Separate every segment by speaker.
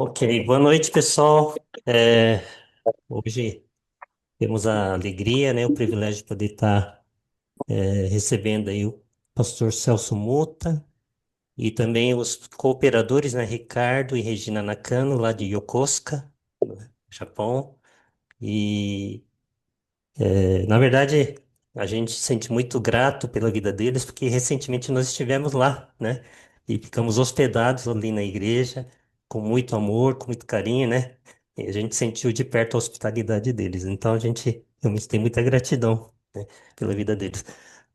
Speaker 1: Ok, boa noite, pessoal. Hoje temos a alegria, né, o privilégio de poder estar recebendo aí o pastor Celso Muta e também os cooperadores, né, Ricardo e Regina Nakano, lá de Yokosuka, né, Japão. E na verdade, a gente se sente muito grato pela vida deles, porque recentemente nós estivemos lá, né? E ficamos hospedados ali na igreja, com muito amor, com muito carinho, né? E a gente sentiu de perto a hospitalidade deles. Então a gente realmente tem muita gratidão, né, pela vida deles.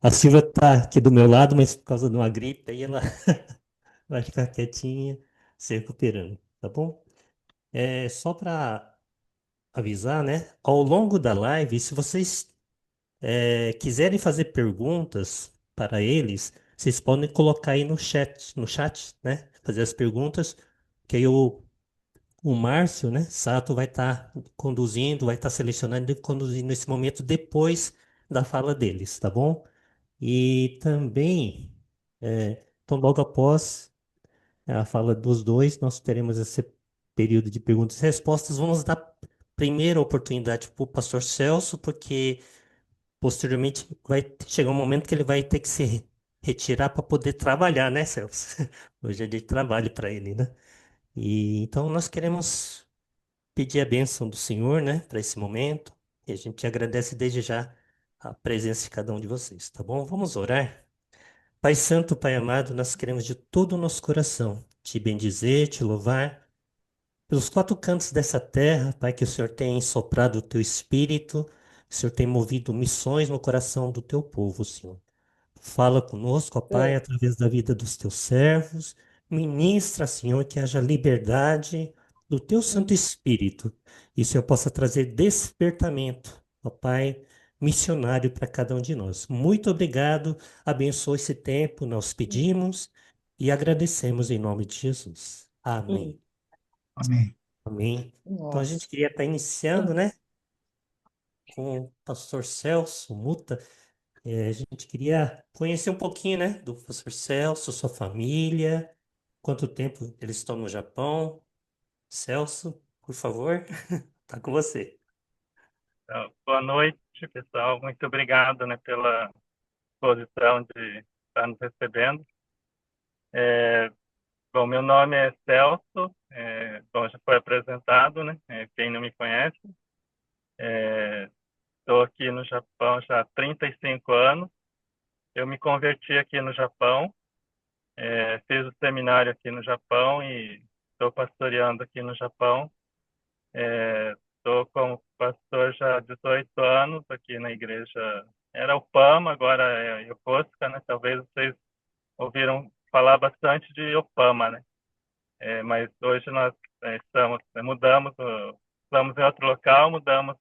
Speaker 1: A Silvia está aqui do meu lado, mas por causa de uma gripe, aí ela vai ficar quietinha, se recuperando, tá bom? É só para avisar, né? Ao longo da live, se vocês quiserem fazer perguntas para eles, vocês podem colocar aí no chat, né? Fazer as perguntas, que aí o Márcio, né? Sato vai estar conduzindo, vai estar selecionando e conduzindo esse momento depois da fala deles, tá bom? E também, então logo após a fala dos dois, nós teremos esse período de perguntas e respostas. Vamos dar primeira oportunidade para o pastor Celso, porque posteriormente vai chegar um momento que ele vai ter que se retirar para poder trabalhar, né, Celso? Hoje é dia de trabalho para ele, né? E então nós queremos pedir a bênção do Senhor, né, para esse momento. E a gente agradece desde já a presença de cada um de vocês, tá bom? Vamos orar. Pai Santo, Pai amado, nós queremos de todo o nosso coração te bendizer, te louvar pelos quatro cantos dessa terra, Pai, que o Senhor tem soprado o teu espírito, o Senhor tem movido missões no coração do teu povo, Senhor. Fala conosco, ó Pai,
Speaker 2: É,
Speaker 1: através da vida dos teus servos. Ministra, Senhor, que haja liberdade do teu Santo
Speaker 2: hum,
Speaker 1: Espírito. E o Senhor possa trazer despertamento, ó Pai, missionário para cada um de nós. Muito obrigado. Abençoe esse tempo, nós
Speaker 2: hum,
Speaker 1: pedimos e agradecemos em nome de Jesus. Amém.
Speaker 2: hum.
Speaker 3: Amém.
Speaker 1: Amém. Então a gente
Speaker 2: Nossa.
Speaker 1: queria estar iniciando,
Speaker 2: Hum,
Speaker 1: né, com o pastor Celso Muta. A gente queria conhecer um pouquinho, né, do professor Celso, sua família, quanto tempo eles estão no Japão. Celso, por favor, tá com você.
Speaker 4: Então, boa noite, pessoal. Muito obrigado, né, pela disposição de estar nos recebendo. É, bom, meu nome é Celso. Bom, já foi apresentado, né? Quem não me conhece, estou aqui no Japão já há 35 anos. Eu me converti aqui no Japão, fiz o seminário aqui no Japão e estou pastoreando aqui no Japão. Estou como pastor já há 18 anos aqui na igreja. Era o PAMA, agora é Yokosuka, né? Talvez vocês ouviram falar bastante de Opama, né? Mas hoje nós mudamos, estamos em outro local, mudamos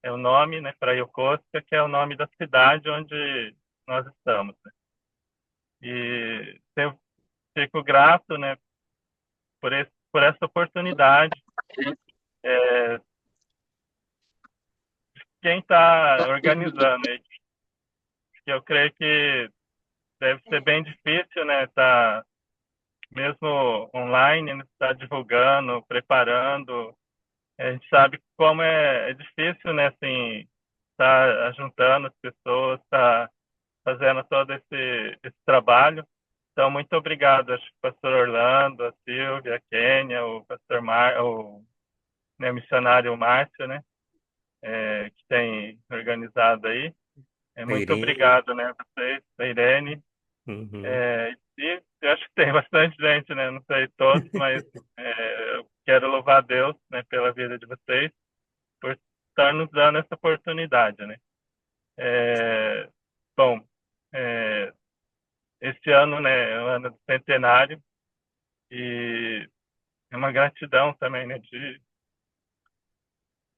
Speaker 4: o nome, né, para Yokosuka, que é o nome da cidade onde nós estamos, né? E eu fico grato, né, por essa oportunidade. É, quem está organizando, né? Que eu creio que deve ser bem difícil, né, tá mesmo online, né, tá divulgando, preparando. A gente sabe como é difícil, né, assim, tá juntando as pessoas, tá fazendo todo esse trabalho. Então, muito obrigado, acho que o pastor Orlando, a Silvia, a Kênia, o pastor o, né, missionário Márcio, né, que tem organizado aí.
Speaker 1: A
Speaker 4: Muito
Speaker 1: Irene.
Speaker 4: obrigado, né, a vocês, a Irene.
Speaker 1: Uhum.
Speaker 4: E eu acho que tem bastante gente, né? Não sei todos, mas eu quero louvar a Deus, né, pela vida de vocês, por estar nos dando essa oportunidade, né? É, bom, é, esse ano, né, é o ano do centenário e é uma gratidão também, né, de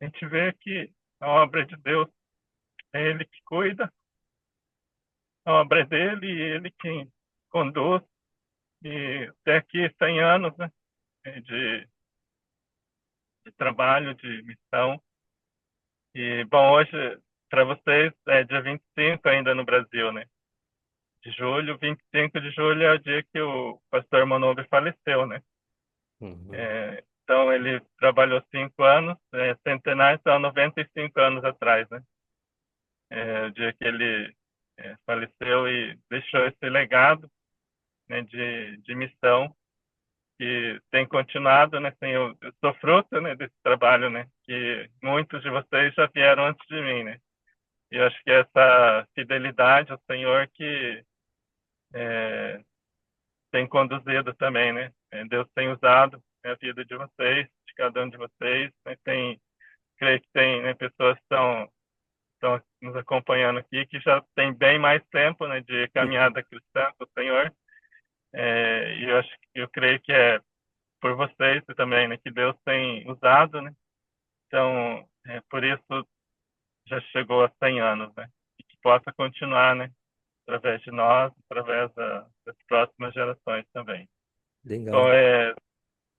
Speaker 4: a gente ver que a obra de Deus é Ele que cuida, a obra é dele e Ele quem conduz e até aqui 100 anos, né, de trabalho, de missão. E, bom, hoje, para vocês, é dia 25 ainda no Brasil, né? De julho, 25 de julho é o dia que o pastor Manobre faleceu, né?
Speaker 1: Uhum.
Speaker 4: Então, Então, ele trabalhou 5 anos, centenário, são 95 anos atrás, né? O dia que ele faleceu e deixou esse legado, né, de missão que tem continuado, né? Eu sou fruto, né, desse trabalho, né? Que muitos de vocês já vieram antes de mim, né? E eu acho que essa fidelidade ao Senhor que tem conduzido também, né? Deus tem usado a vida de vocês, de cada um de vocês, né? Creio que tem, né, pessoas que estão nos acompanhando aqui que já tem bem mais tempo, né, de caminhada cristã com o Senhor. E eu creio que é por vocês também, né, que Deus tem usado, né? Então, por isso já chegou a 100 anos, né? E que possa continuar, né? Através de nós, através das próximas gerações também.
Speaker 1: Legal.
Speaker 4: Bom,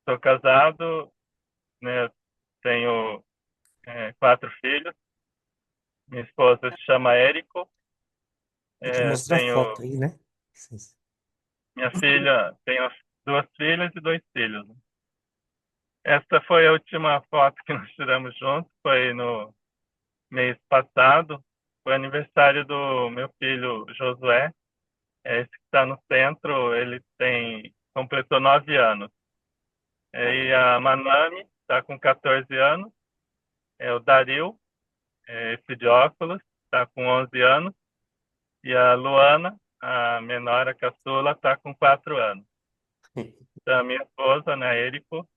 Speaker 4: sou casado, né? Tenho 4 filhos. Minha esposa se chama Érico.
Speaker 1: Podia mostrar a
Speaker 4: Tenho
Speaker 1: foto aí, né?
Speaker 4: minha filha, tenho 2 filhas e 2 filhos. Essa foi a última foto que nós tiramos juntos, foi no mês passado. Foi aniversário do meu filho Josué. Esse que está no centro, ele completou 9 anos. E a Manami está com 14 anos. O Dario, esse de óculos, está com 11 anos. E a Luana, a menor, a caçula, está com 4 anos. Então, a minha esposa, né, Eriko,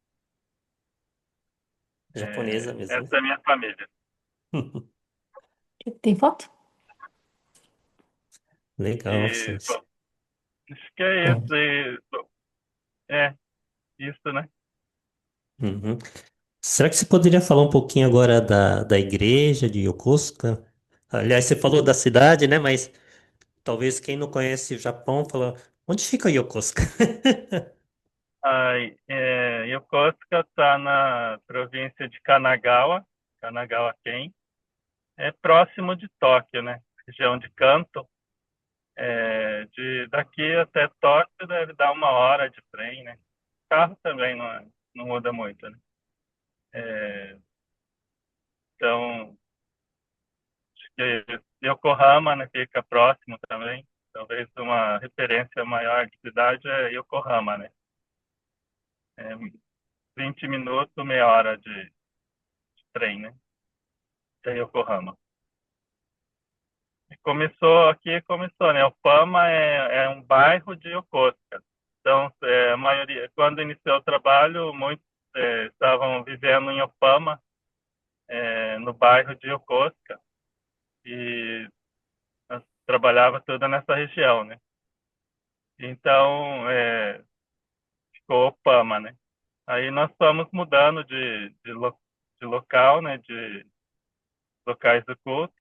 Speaker 1: Japonesa mesmo, né?
Speaker 4: essa é a minha família.
Speaker 2: Tem foto?
Speaker 1: Legal, sim.
Speaker 4: E, bom, acho que é
Speaker 2: Tem.
Speaker 4: isso. Bom, é isso, né?
Speaker 1: Uhum. Será que você poderia falar um pouquinho agora da igreja de Yokosuka? Aliás, você falou da cidade, né? Mas talvez quem não conhece o Japão fala, onde fica Yokosuka?
Speaker 4: Yokosuka está na província de Kanagawa, Kanagawa-ken. É próximo de Tóquio, né? Região de Kanto. Daqui até Tóquio deve dar 1 hora de trem, né? Carro também não muda muito, né? Então, acho que Yokohama, né, fica próximo também. Talvez uma referência maior de cidade é Yokohama, né? É 20 minutos, meia hora de trem, né? Até Yokohama. Começou, né? Opama é um bairro de Yokosuka. Então, a maioria, quando iniciou o trabalho, muitos estavam vivendo em Opama, no bairro de Yokosuka, e nós trabalhava tudo nessa região, né? Então, ficou Opama, né? Aí nós fomos mudando de local, né? De locais do culto,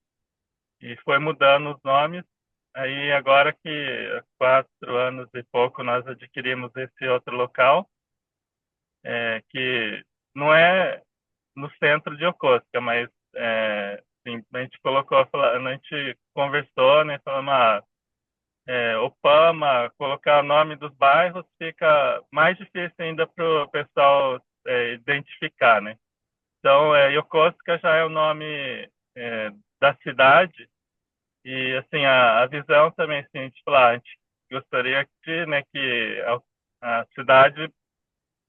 Speaker 4: e foi mudando os nomes. Aí agora que há 4 anos e pouco nós adquirimos esse outro local, que não é no centro de Yokosuka, mas assim, a gente a gente conversou, né, falamos, Opama, colocar o nome dos bairros fica mais difícil ainda para o pessoal identificar, né? Então, Yokosuka já é o nome da cidade. E assim, a visão também, assim, a gente gostaria que, né, que a cidade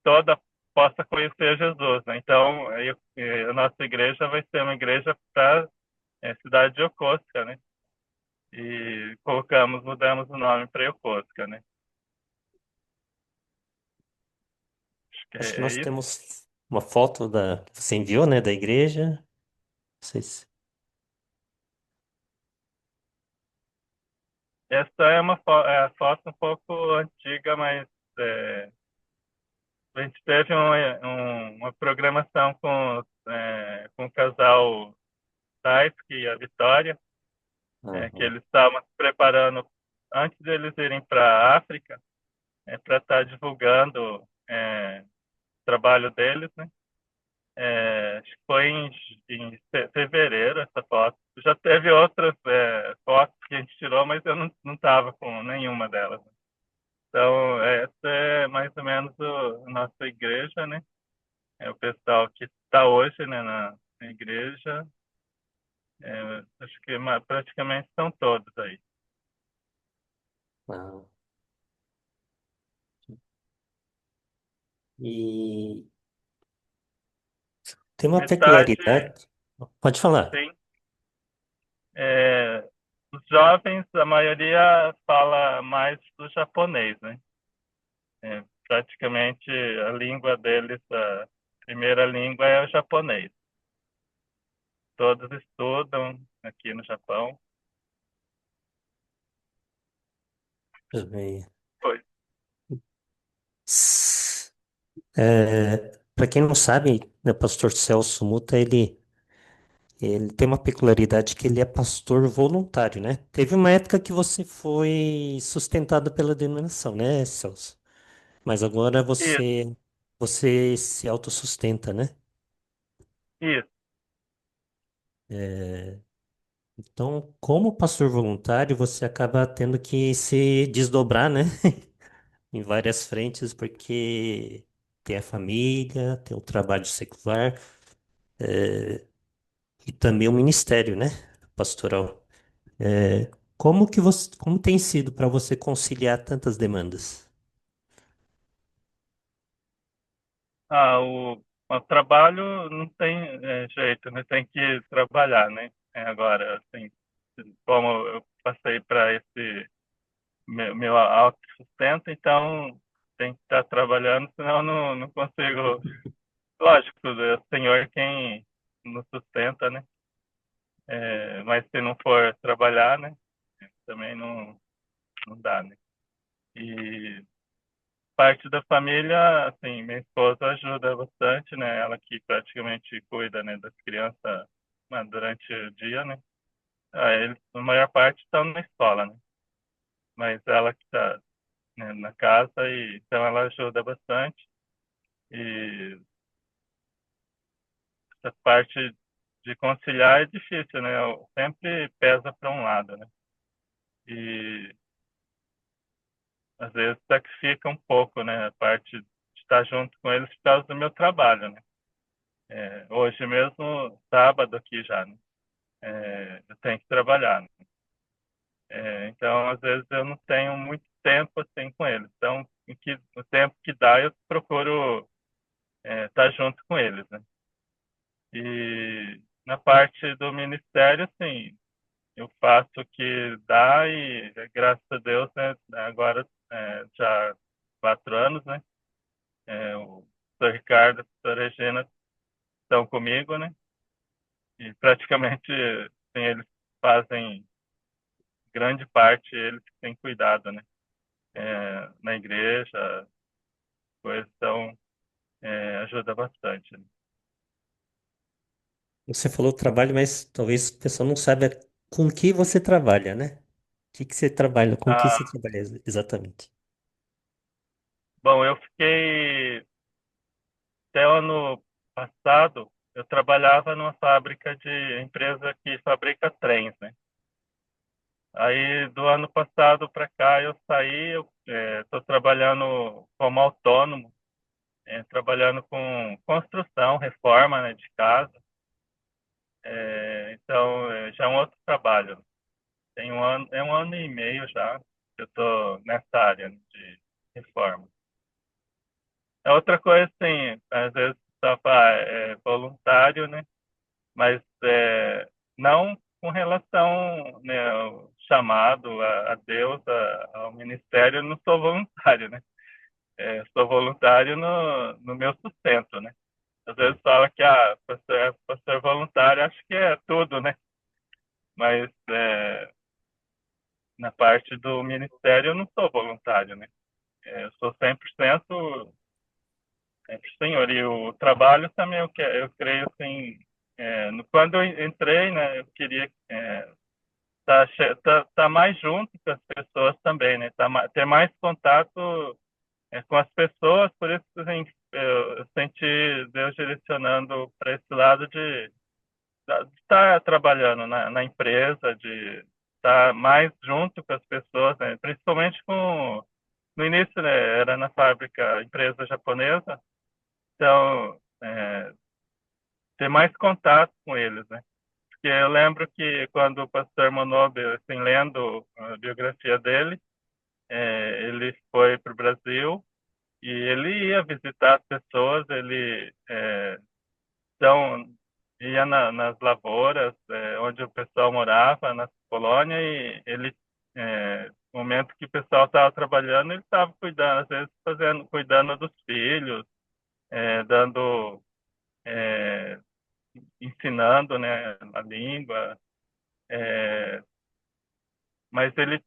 Speaker 4: toda possa conhecer Jesus, né? Então, a nossa igreja vai ser uma igreja para a cidade de Yokosuka, né? E mudamos o nome para Yokosuka, né? Acho que
Speaker 1: Acho que
Speaker 4: é
Speaker 1: nós
Speaker 4: isso.
Speaker 1: temos uma foto que você enviou, né, da igreja. Não sei se...
Speaker 4: Essa é a foto um pouco antiga, mas a gente teve uma programação com o casal Taitsky e a Vitória, que
Speaker 1: Aham.
Speaker 4: eles estavam se preparando antes deles irem para a África, para estar divulgando o trabalho deles, né? Acho que foi em fevereiro essa foto. Já teve outras fotos que a gente tirou, mas eu não estava com nenhuma delas. Então, essa é mais ou menos a nossa igreja, né? É o pessoal que está hoje, né, na igreja, acho que praticamente são todos aí.
Speaker 1: Ah, e tem uma
Speaker 4: Mais tarde,
Speaker 1: peculiaridade. Pode falar.
Speaker 4: sim, os jovens, a maioria fala mais do japonês, né? Praticamente a língua deles, a primeira língua é o japonês. Todos estudam aqui no Japão.
Speaker 1: Também.
Speaker 4: Pois.
Speaker 1: Para quem não sabe, né, o pastor Celso Muta, ele tem uma peculiaridade que ele é pastor voluntário, né? Teve uma época que você foi sustentado pela denominação, né, Celso? Mas agora
Speaker 4: Isso,
Speaker 1: você se autossustenta, né?
Speaker 4: isso.
Speaker 1: Então, como pastor voluntário, você acaba tendo que se desdobrar, né? Em várias frentes, porque tem a família, tem o trabalho secular e também o ministério, né? Pastoral. Como tem sido para você conciliar tantas demandas?
Speaker 4: O trabalho não tem jeito, né? Tem que trabalhar, né? Agora, assim, como eu passei para esse meu autossustento, então tem que estar trabalhando, senão não consigo. Lógico, é o Senhor quem nos sustenta, né? Mas se não for trabalhar, né? Também não dá, né? E parte da família, assim, minha esposa ajuda bastante, né? Ela que praticamente cuida, né, das crianças, durante o dia, né? Eles, a maior parte estão na escola, né? Mas ela que está, né, na casa, e então ela ajuda bastante. E essa parte de conciliar é difícil, né? Sempre pesa para um lado, né? E às vezes sacrifica um pouco, né? A parte de estar junto com eles por causa do meu trabalho, né? Hoje mesmo, sábado aqui já, né? Eu tenho que trabalhar, né? Então, às vezes eu não tenho muito tempo assim com eles. Então, o tempo que dá, eu procuro estar junto com eles, né? E na parte do ministério, assim, eu faço o que dá e, graças a Deus, né? Agora já 4 anos, né? O Sr. Ricardo e a Sra. Regina estão comigo, né? E praticamente, assim, eles fazem grande parte, eles que têm cuidado, né? Na igreja, coisa, então ajuda bastante, né?
Speaker 1: Você falou trabalho, mas talvez o pessoal não saiba com que você trabalha, né? Que você trabalha, com que você
Speaker 4: Ah,
Speaker 1: trabalha exatamente?
Speaker 4: bom, eu fiquei até o ano passado, eu trabalhava numa fábrica de empresa que fabrica trens, né? Aí do ano passado para cá eu saí, eu estou trabalhando como autônomo, trabalhando com construção, reforma, né, de casa. Então já é um outro trabalho. Tem um ano e meio já que eu estou nessa área de reforma. É outra coisa, assim, às vezes só é voluntário, né? Mas não com relação, né, ao chamado a Deus, ao ministério, eu não sou voluntário, né? Sou voluntário no meu sustento, né? Às vezes fala que pastor voluntário, acho que é tudo, né? Mas na parte do ministério eu não sou voluntário, né? Eu sou 100% Senhor. E o trabalho também, eu creio assim, quando eu entrei, né, eu queria tá mais junto com as pessoas também, né, ter mais contato com as pessoas, por isso assim, eu senti Deus direcionando para esse lado de estar trabalhando na empresa, de estar mais junto com as pessoas, né, principalmente no início, né, era na fábrica, empresa japonesa, então, ter mais contato com eles, né? Porque eu lembro que quando o pastor Manobe, assim, lendo a biografia dele, ele foi para o Brasil e ele ia visitar as pessoas, ele então, ia nas lavouras, onde o pessoal morava, na colônia, e ele, no momento que o pessoal estava trabalhando, ele estava cuidando, às vezes cuidando dos filhos, dando, é, ensinando, né, a língua, é, mas ele,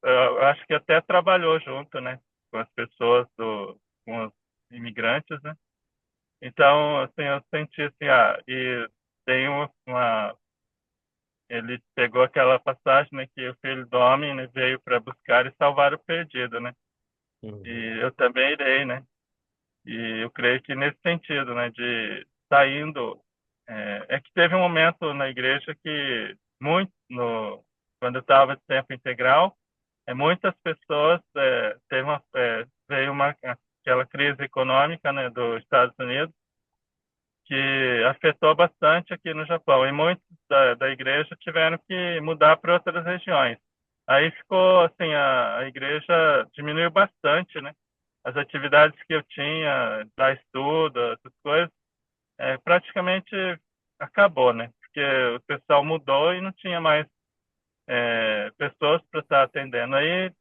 Speaker 4: eu acho que até trabalhou junto, né, com as pessoas, com os imigrantes, né. Então, assim, eu senti assim, e tem ele pegou aquela passagem, né, que o filho do homem, né, veio para buscar e salvar o perdido, né?
Speaker 1: Uhum.
Speaker 4: E eu também irei, né? E eu creio que nesse sentido, né, de saindo, que teve um momento na igreja que muito no quando eu estava de tempo integral, muitas pessoas veio aquela crise econômica, né, dos Estados Unidos que afetou bastante aqui no Japão. E muitos da igreja tiveram que mudar para outras regiões. Aí ficou assim, a igreja diminuiu bastante, né? As atividades que eu tinha, dar estudo, essas coisas, praticamente acabou, né? Porque o pessoal mudou e não tinha mais pessoas para estar atendendo. Aí,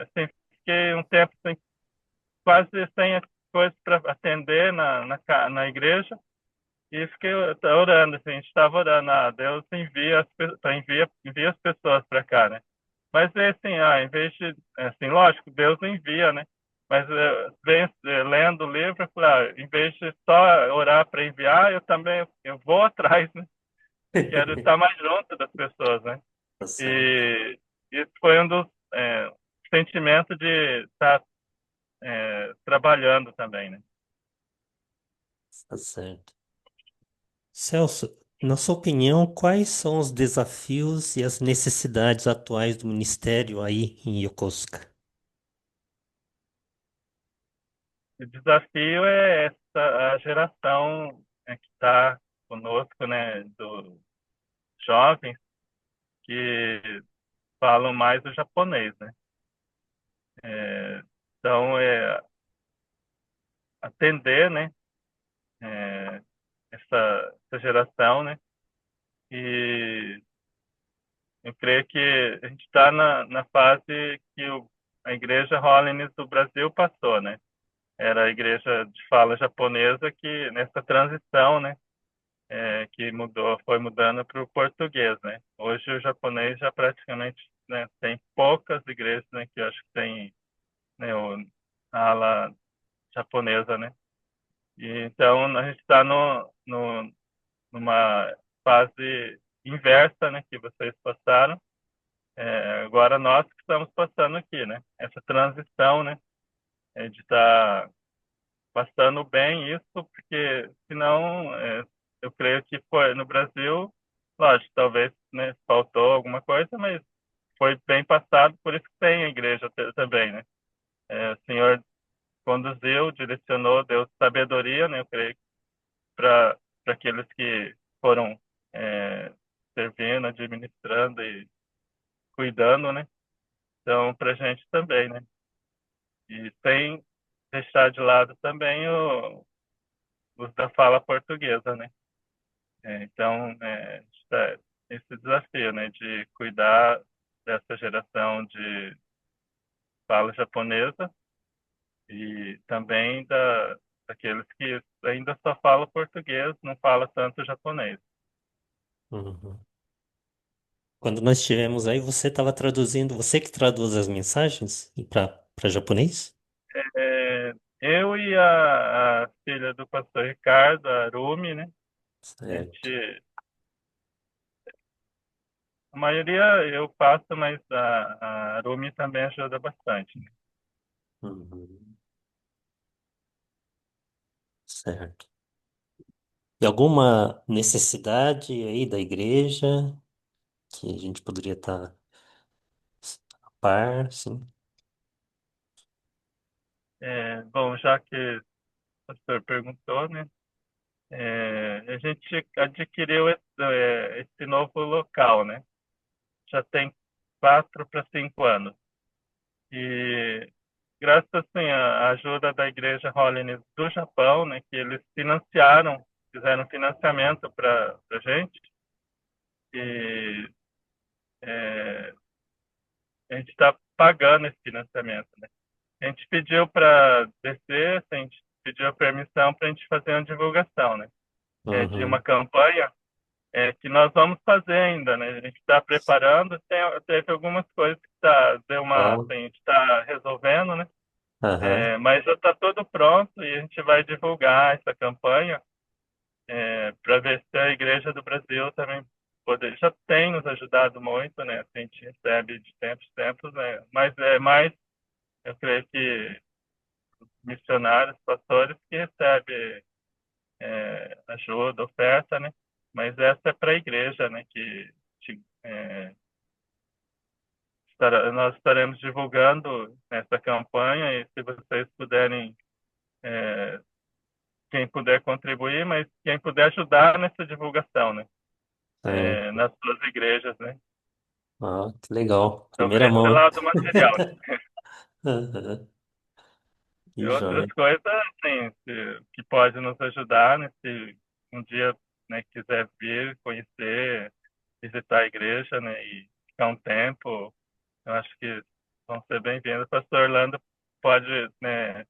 Speaker 4: assim, fiquei um tempo quase sem coisas para atender na igreja. E fiquei orando, assim, a gente estava orando, Deus envia as pessoas para cá, né? Mas é assim, em vez de, assim, lógico, Deus envia, né? Mas lendo o livro, eu falei, em vez de só orar para enviar, eu também eu vou atrás, né? Quero estar mais junto das pessoas, né?
Speaker 1: Tá certo,
Speaker 4: E isso foi um dos sentimentos de estar trabalhando também, né?
Speaker 1: tá certo. Celso, na sua opinião, quais são os desafios e as necessidades atuais do ministério aí em Yokosuka?
Speaker 4: O desafio é essa a geração que está conosco, né, dos jovens que falam mais o japonês, né? Então, atender, né, é, essa geração, né? E eu creio que a gente está na fase que a igreja Holiness do Brasil passou, né? Era a igreja de fala japonesa que nessa transição, né? Que foi mudando para o português, né? Hoje o japonês já praticamente, né, tem poucas igrejas, né, que eu acho que tem, né, a ala japonesa, né? E então a gente está numa fase inversa, né, que vocês passaram. Agora nós que estamos passando aqui, né? Essa transição, né, de estar passando bem isso, porque senão eu creio que foi no Brasil, lógico, talvez, né, faltou alguma coisa, mas foi bem passado, por isso que tem a igreja também, né? O Senhor conduziu, direcionou, deu sabedoria, né? Eu creio para aqueles que foram é, servindo, administrando e cuidando, né? Então, para a gente também, né? E sem deixar de lado também os da fala portuguesa, né? Então, está esse desafio, né, de cuidar dessa geração de fala japonesa e também daqueles que ainda só falam português, não falam tanto japonês.
Speaker 1: Uhum. Quando nós estivemos aí, você estava traduzindo, você que traduz as mensagens para japonês?
Speaker 4: Eu e a filha do pastor Ricardo, a Rumi, né, a
Speaker 1: Certo.
Speaker 4: gente, a maioria eu faço, mas a Rumi também ajuda bastante, né?
Speaker 1: Uhum. Certo. E alguma necessidade aí da igreja que a gente poderia estar a par, sim?
Speaker 4: Bom, já que o pastor perguntou, né, A gente adquiriu esse novo local, né? Já tem 4 para 5 anos. E graças assim, à ajuda da Igreja Holiness do Japão, né, que eles financiaram, fizeram financiamento para a gente, e é, a gente está pagando esse financiamento, né? A gente pediu para descer, assim, a gente pediu permissão para a gente fazer uma divulgação, né? De uma
Speaker 1: Uhum.
Speaker 4: campanha que nós vamos fazer ainda, né? A gente está preparando, teve algumas coisas que
Speaker 1: Ó,
Speaker 4: assim, a gente está resolvendo, né?
Speaker 1: aham,
Speaker 4: Mas já está tudo pronto e a gente vai divulgar essa campanha para ver se a Igreja do Brasil também já tem nos ajudado muito, né? A gente recebe de tempos em tempos, né? Mas é mais, eu creio que missionários, pastores que recebem ajuda, oferta, né? Mas essa é para a igreja, né? É, nós estaremos divulgando essa campanha e se vocês puderem, é, quem puder contribuir, mas quem puder ajudar nessa divulgação, né?
Speaker 1: sim.
Speaker 4: Nas suas igrejas, né?
Speaker 1: Ó, que legal.
Speaker 4: Então,
Speaker 1: Primeira
Speaker 4: esse é o
Speaker 1: mão.
Speaker 4: lado material, né?
Speaker 1: Aham,
Speaker 4: E
Speaker 1: que
Speaker 4: outras
Speaker 1: joia.
Speaker 4: coisas, assim, que pode nos ajudar, né? Se um dia, né, quiser vir, conhecer, visitar a igreja, né? E ficar um tempo, eu acho que vão ser bem-vindos. O pastor Orlando pode, né,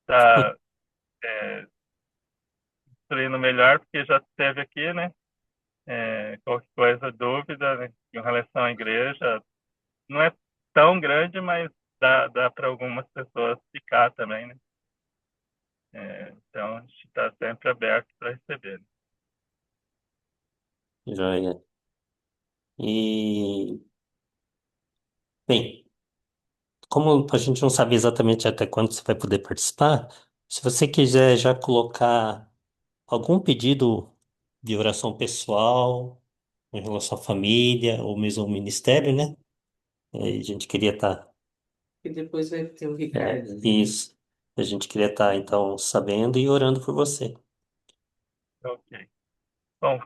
Speaker 4: estar instruindo melhor, porque já esteve aqui, né? Qualquer coisa, dúvida, né, em relação à igreja, não é tão grande, mas dá para algumas pessoas ficar também, né? Então, a gente está sempre aberto para receber.
Speaker 1: Joia. E, bem, como a gente não sabe exatamente até quando você vai poder participar, se você quiser já colocar algum pedido de oração pessoal em relação à família ou mesmo ao ministério, né? A gente queria estar. E depois vai ter o Ricardo, né? Isso. A gente queria estar, então, sabendo e orando por você.
Speaker 4: Ok. Bom,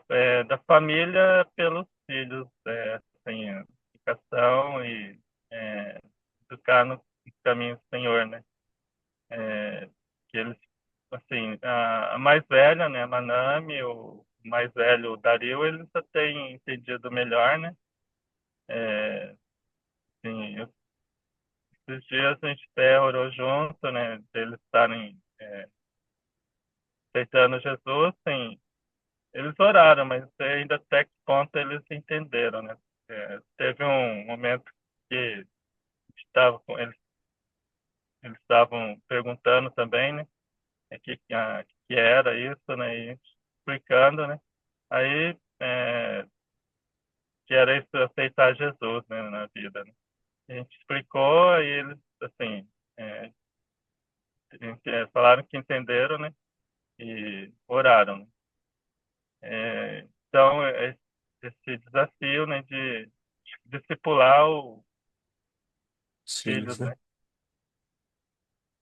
Speaker 4: da família pelos filhos, assim, educação e é, educar no caminho do Senhor, né? Que eles, assim, a mais velha, né, a Manami, o mais velho, o Dario, eles já têm entendido melhor, né? Assim, esses dias a gente até orou junto, né? De eles estarem aceitando Jesus, sim. Eles oraram, mas não sei ainda até que ponto eles entenderam, né? Teve um momento que eles estavam perguntando também, né? Que era isso, né? E a gente explicando, né? Aí, que era isso, aceitar Jesus, né? Na vida, né? A gente explicou e eles, assim, é, falaram que entenderam, né? E oraram, né? Então, esse desafio, né? De discipular os
Speaker 1: Os
Speaker 4: filhos,
Speaker 1: filhos, né?
Speaker 4: né?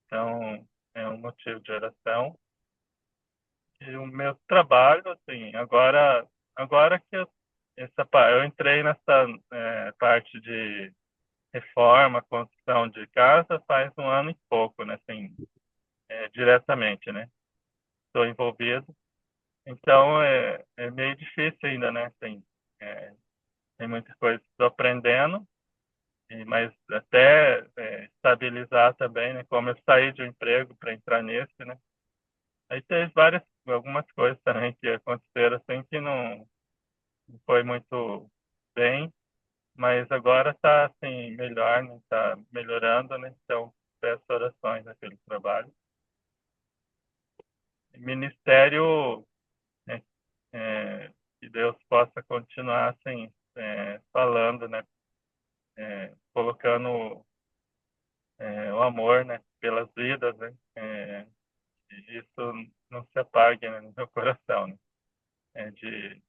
Speaker 4: Então, é um motivo de oração. E o meu trabalho, assim, agora que eu entrei nessa parte de reforma, construção de casa faz um ano e pouco, né, assim, diretamente, né? Estou envolvido. Então, é meio difícil ainda, né? É, tem muitas coisas que estou aprendendo, mas até estabilizar também, né? Como eu saí de um emprego para entrar nesse, né? Aí teve algumas coisas também que aconteceram assim que não foi muito bem, mas agora está assim melhor, né? Está melhorando, né? Então peço orações naquele trabalho. Ministério, né? Que Deus possa continuar assim falando, né? Colocando o amor, né? Pelas vidas, né? E isso não se apague, né, no meu coração, né? De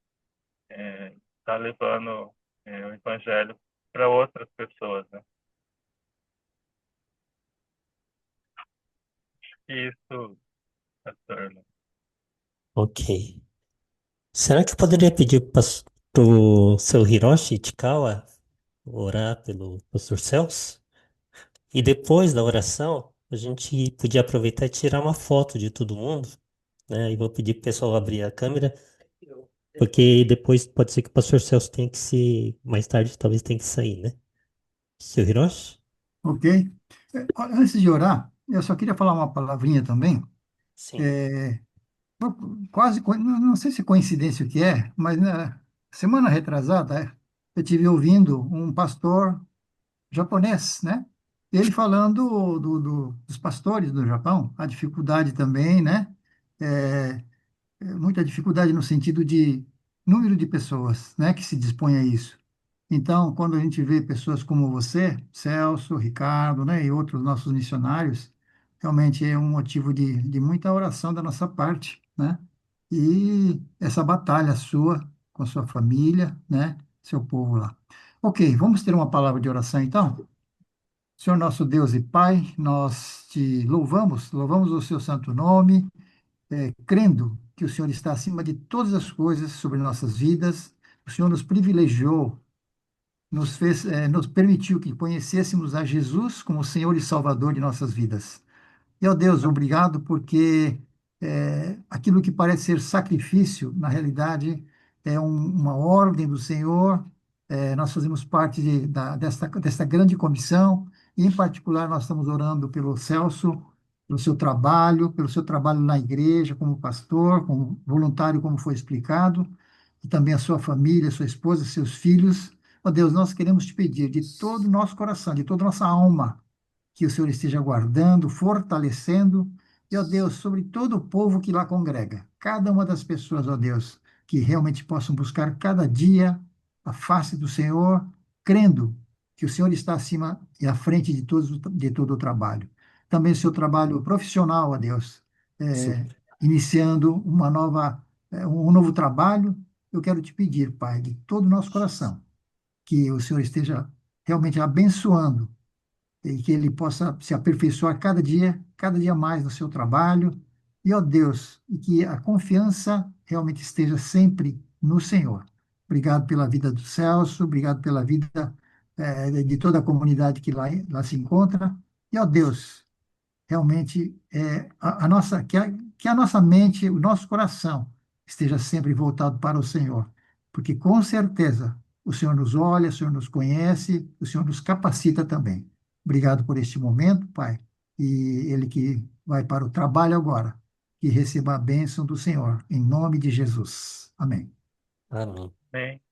Speaker 4: estar levando o evangelho para outras pessoas, né? Isso, pastor.
Speaker 1: Ok. Será que eu poderia pedir para o seu Hiroshi Ichikawa orar pelo pastor Celso? E depois da oração, a gente podia aproveitar e tirar uma foto de todo mundo, né? E vou pedir pro pessoal abrir a câmera, porque depois pode ser que o pastor Celso tenha que se, mais tarde talvez tenha que sair, né? Seu Hiroshi?
Speaker 2: Ok? Antes de orar, eu só queria falar uma palavrinha também.
Speaker 1: Sim.
Speaker 2: É, quase, não sei se é coincidência o que é, mas na semana retrasada, eu tive ouvindo um pastor japonês, né? Ele falando dos pastores do Japão, a dificuldade também, né? É, muita dificuldade no sentido de número de pessoas, né, que se dispõe a isso. Então, quando a gente vê pessoas como você, Celso, Ricardo, né, e outros nossos missionários, realmente é um motivo de muita oração da nossa parte, né? E essa batalha sua com a sua família, né, seu povo lá. Ok, vamos ter uma palavra de oração então? Senhor nosso Deus e Pai, nós te louvamos o seu santo nome, crendo que o Senhor está acima de todas as coisas sobre nossas vidas. O Senhor nos privilegiou, nos permitiu que conhecêssemos a Jesus como Senhor e Salvador de nossas vidas. Meu Deus, obrigado, porque aquilo que parece ser sacrifício, na realidade, é uma ordem do Senhor. Nós fazemos parte desta grande comissão, e, em particular, nós estamos orando pelo Celso, pelo seu trabalho na igreja, como pastor, como voluntário, como foi explicado, e também a sua família, sua esposa, seus filhos. Ó Deus, nós queremos te pedir de todo o nosso coração, de toda a nossa alma, que o Senhor esteja guardando, fortalecendo, e, ó Deus, sobre todo o povo que lá congrega, cada uma das pessoas, ó Deus, que realmente possam buscar cada dia a face do Senhor, crendo que o Senhor está acima e à frente de todo o trabalho. Também o seu trabalho profissional, ó Deus,
Speaker 1: Sim.
Speaker 2: iniciando um novo trabalho, eu quero te pedir, Pai, de todo o nosso coração, que o Senhor esteja realmente abençoando e que ele possa se aperfeiçoar cada dia mais no seu trabalho. E, ó Deus, e que a confiança realmente esteja sempre no Senhor. Obrigado pela vida do Celso, obrigado pela vida de toda a comunidade que lá se encontra. E, ó Deus, realmente a nossa que a nossa mente, o nosso coração esteja sempre voltado para o Senhor, porque com certeza o Senhor nos olha, o Senhor nos conhece, o Senhor nos capacita também. Obrigado por este momento, Pai, e ele que vai para o trabalho agora, que receba a bênção do Senhor, em nome de Jesus. Amém.
Speaker 1: Amém.
Speaker 4: Bem,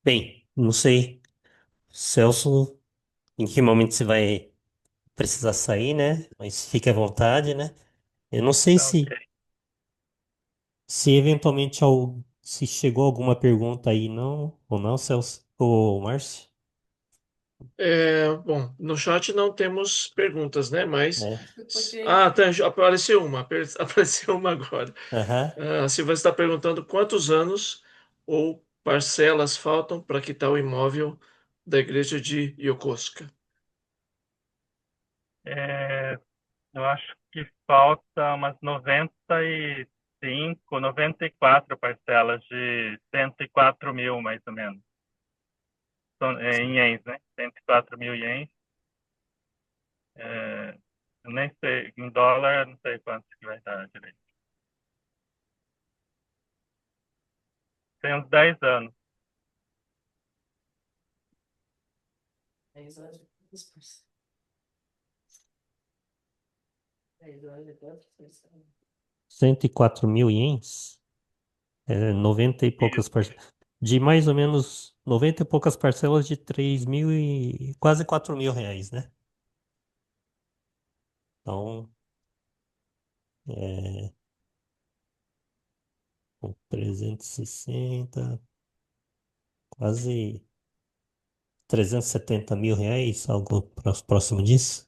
Speaker 1: Bem, não sei, Celso, em que momento você vai precisar sair, né? Mas fique à vontade, né? Eu não sei
Speaker 4: tá ok.
Speaker 1: se eventualmente se chegou alguma pergunta aí, não, ou não, Celso, ou Márcio,
Speaker 3: Bom, no chat não temos perguntas, né? Mas.
Speaker 1: né?
Speaker 3: Tá, apareceu uma, apareceu uma agora.
Speaker 1: Aham.
Speaker 3: A Silvana está perguntando quantos anos ou parcelas faltam para quitar o imóvel da igreja de Yokosuka.
Speaker 4: É, eu acho que falta umas 95, 94 parcelas de 104 mil, mais ou menos. Em ienes, né? 104 mil ienes. É, eu nem sei, em dólar, não sei quanto que vai dar direito. Tem uns 10 anos.
Speaker 1: Cento e quatro mil ienes, 90 e poucas
Speaker 4: Isso.
Speaker 1: parcelas, de mais ou menos 90 e poucas parcelas de 3 mil e quase 4 mil reais, né? Então, é, com 360, quase 370 mil reais, algo próximo disso.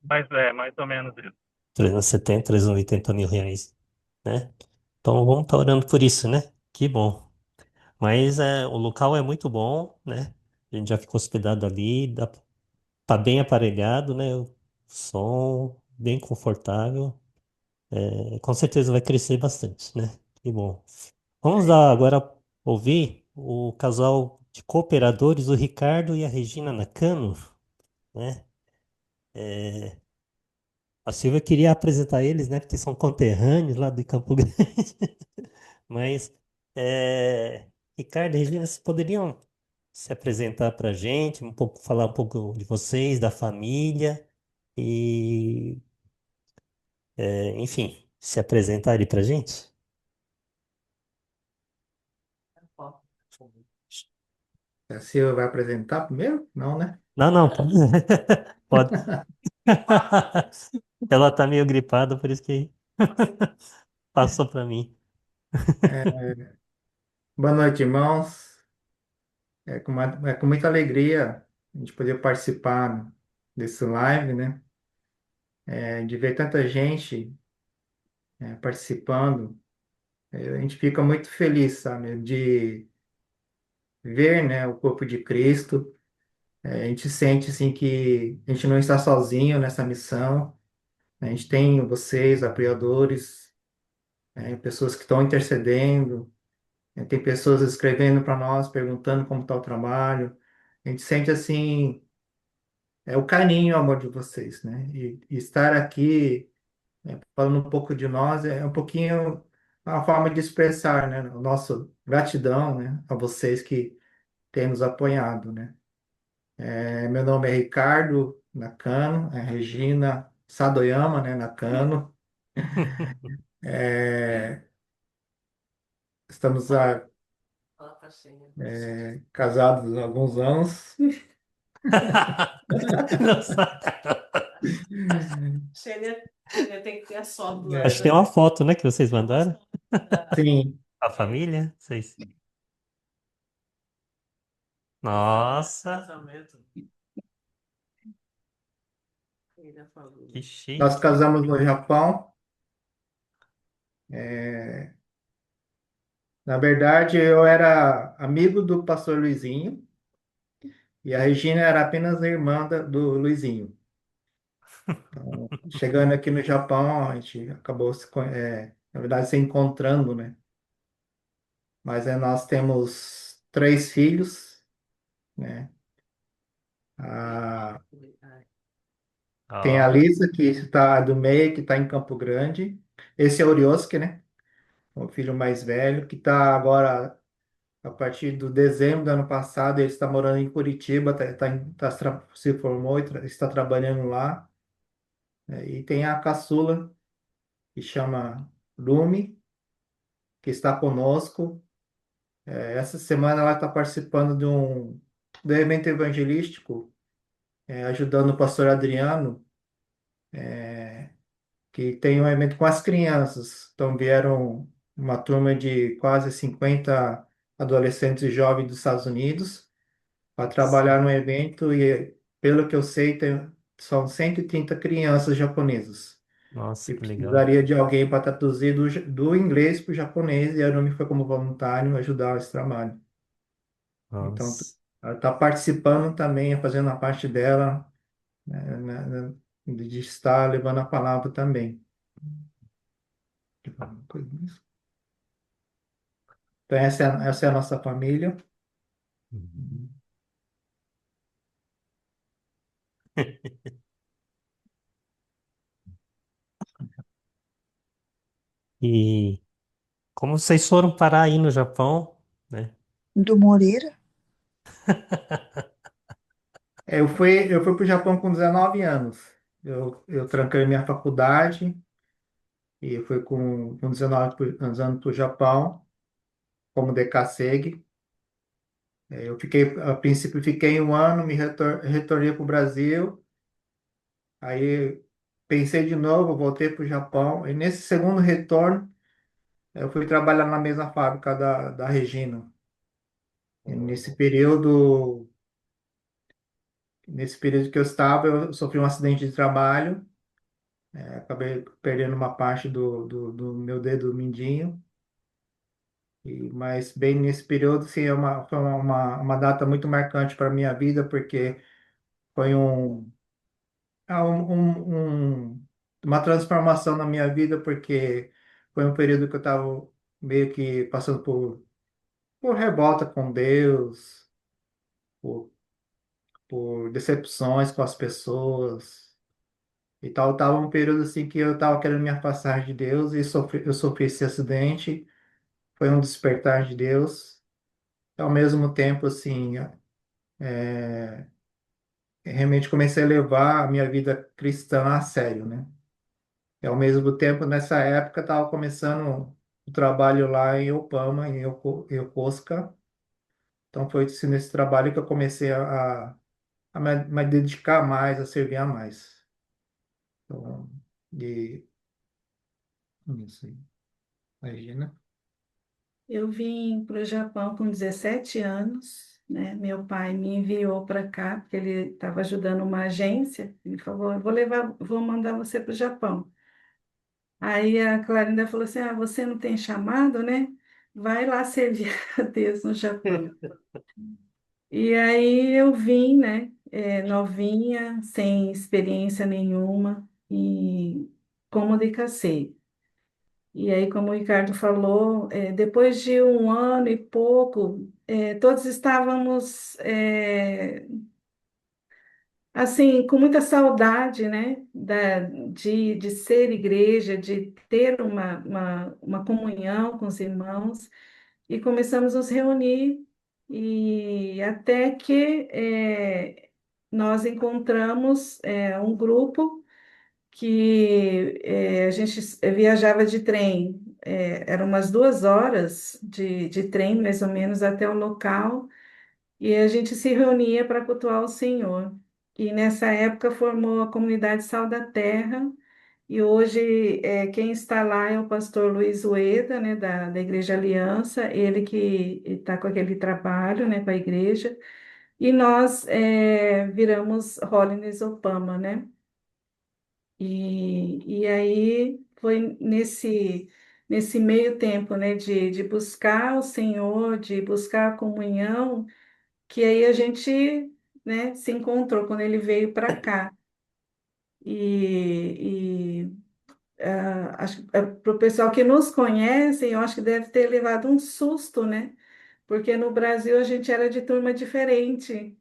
Speaker 4: Mas mais ou menos isso.
Speaker 1: 370, 380 mil reais, né? Então vamos estar orando por isso, né? Que bom. Mas o local é muito bom, né? A gente já ficou hospedado ali, tá bem aparelhado, né? O som bem confortável. Com certeza vai crescer bastante, né? Que bom. Vamos lá agora ouvir o casal de cooperadores, o Ricardo e a Regina Nakano, né? A Silvia queria apresentar eles, né? Porque são conterrâneos lá de Campo Grande. Mas, Ricardo e Regina, vocês poderiam se apresentar para a gente, um pouco, falar um pouco de vocês, da família e, enfim, se apresentarem para a gente?
Speaker 5: A Silvia vai apresentar primeiro? Não, né?
Speaker 1: Não, não, pode. Pode. Ela tá meio gripada, por isso que passou para mim.
Speaker 5: Boa noite, irmãos. É com muita alegria a gente poder participar desse live, né? De ver tanta gente participando. A gente fica muito feliz, sabe? De ver, né, o corpo de Cristo. A gente sente, assim, que a gente não está sozinho nessa missão. A gente tem vocês, apoiadores, pessoas que estão intercedendo. Tem pessoas escrevendo para nós, perguntando como está o trabalho. A gente sente assim, o carinho e o amor de vocês, né? E estar aqui, falando um pouco de nós, é um pouquinho uma forma de expressar, né? O nosso gratidão, né? A vocês que têm nos apoiado, né? Meu nome é Ricardo Nakano, Regina Sadoyama, né? Nakano. É, estamos casados há alguns anos.
Speaker 1: Nossa,
Speaker 6: Xênia tem que ter a foto lá.
Speaker 1: acho que tem uma foto, né, que vocês mandaram.
Speaker 5: Sim,
Speaker 1: A família? Vocês. Nossa,
Speaker 6: Casamento. Ele falou.
Speaker 1: que chique.
Speaker 5: nós casamos no Japão. É, Na verdade, eu era amigo do pastor Luizinho e a Regina era apenas a irmã do Luizinho. Então, chegando aqui no Japão, a gente acabou na verdade, se encontrando, né? Mas nós temos três filhos, né? Ah, tem a
Speaker 1: Ó,
Speaker 5: Lisa, que está do meio, que está em Campo Grande. Esse é o Oriosuke, né? O filho mais velho, que está agora, a partir do dezembro do ano passado, ele está morando em Curitiba, se formou e está trabalhando lá. E tem a caçula, que chama Lumi, que está conosco. Essa semana ela está participando do evento evangelístico, ajudando o pastor Adriano, que tem um evento com as crianças. Então vieram uma turma de quase 50 adolescentes e jovens dos Estados Unidos para trabalhar no evento e, pelo que eu sei, são 130 crianças japonesas.
Speaker 1: nossa,
Speaker 5: E
Speaker 1: que legal.
Speaker 5: precisaria de alguém para traduzir do inglês para o japonês, e a Arumi foi como voluntário ajudar esse trabalho. Então,
Speaker 1: Nossa.
Speaker 5: ela está participando também, fazendo a parte dela, de estar levando a palavra também. Então, essa é a nossa família.
Speaker 1: Uhum. E como vocês foram parar aí no Japão, né?
Speaker 7: Do Moreira.
Speaker 5: Eu fui para o Japão com 19 anos. Eu tranquei minha faculdade e fui com 19 anos para o Japão, como decassegue. A princípio, fiquei um ano, retornei para o Brasil. Aí pensei de novo, voltei para o Japão. E nesse segundo retorno, eu fui trabalhar na mesma fábrica da Regina. E nesse período que eu estava, eu sofri um acidente de trabalho. Acabei perdendo uma parte do meu dedo mindinho. Mas bem nesse período, sim, foi uma data muito marcante para a minha vida, porque foi um, ah, um, um, um uma transformação na minha vida, porque foi um período que eu estava meio que passando por revolta com Deus, por, por decepções com as pessoas e tal. Tava um período assim que eu estava querendo me afastar de Deus e eu sofri esse acidente. Foi um despertar de Deus. Ao mesmo tempo, assim, realmente comecei a levar a minha vida cristã a sério, né? E ao mesmo tempo, nessa época, estava começando o trabalho lá em Opama, em Yokosuka. Então foi assim, nesse trabalho que eu comecei a me dedicar mais, a servir a mais. Então, de, isso aí. Imagina.
Speaker 7: Eu vim para o Japão com 17 anos, né? Meu pai me enviou para cá, porque ele estava ajudando uma agência. Ele falou, eu vou levar, vou mandar você para o Japão. Aí a Clarinda falou assim, ah, você não tem chamado, né? Vai lá servir a Deus no Japão. E aí eu vim, né? Novinha, sem experiência nenhuma, e como de casei. E aí, como o Ricardo falou, depois de um ano e pouco, todos estávamos, assim, com muita saudade, né, de ser igreja, de ter uma comunhão com os irmãos, e começamos a nos reunir, e até que nós encontramos um grupo que a gente viajava de trem, eram umas 2 horas de trem, mais ou menos, até o local, e a gente se reunia para cultuar o Senhor. E nessa época formou a comunidade Sal da Terra, e hoje quem está lá é o pastor Luiz Ueda, né, da Igreja Aliança, ele que está com aquele trabalho, né, com a igreja, e nós viramos Holiness Opama, né? E aí foi nesse meio tempo, né, de buscar o Senhor, de buscar a comunhão, que aí a gente, né, se encontrou quando ele veio para cá. E acho para o pessoal que nos conhece, eu acho que deve ter levado um susto, né? Porque no Brasil a gente era de turma diferente.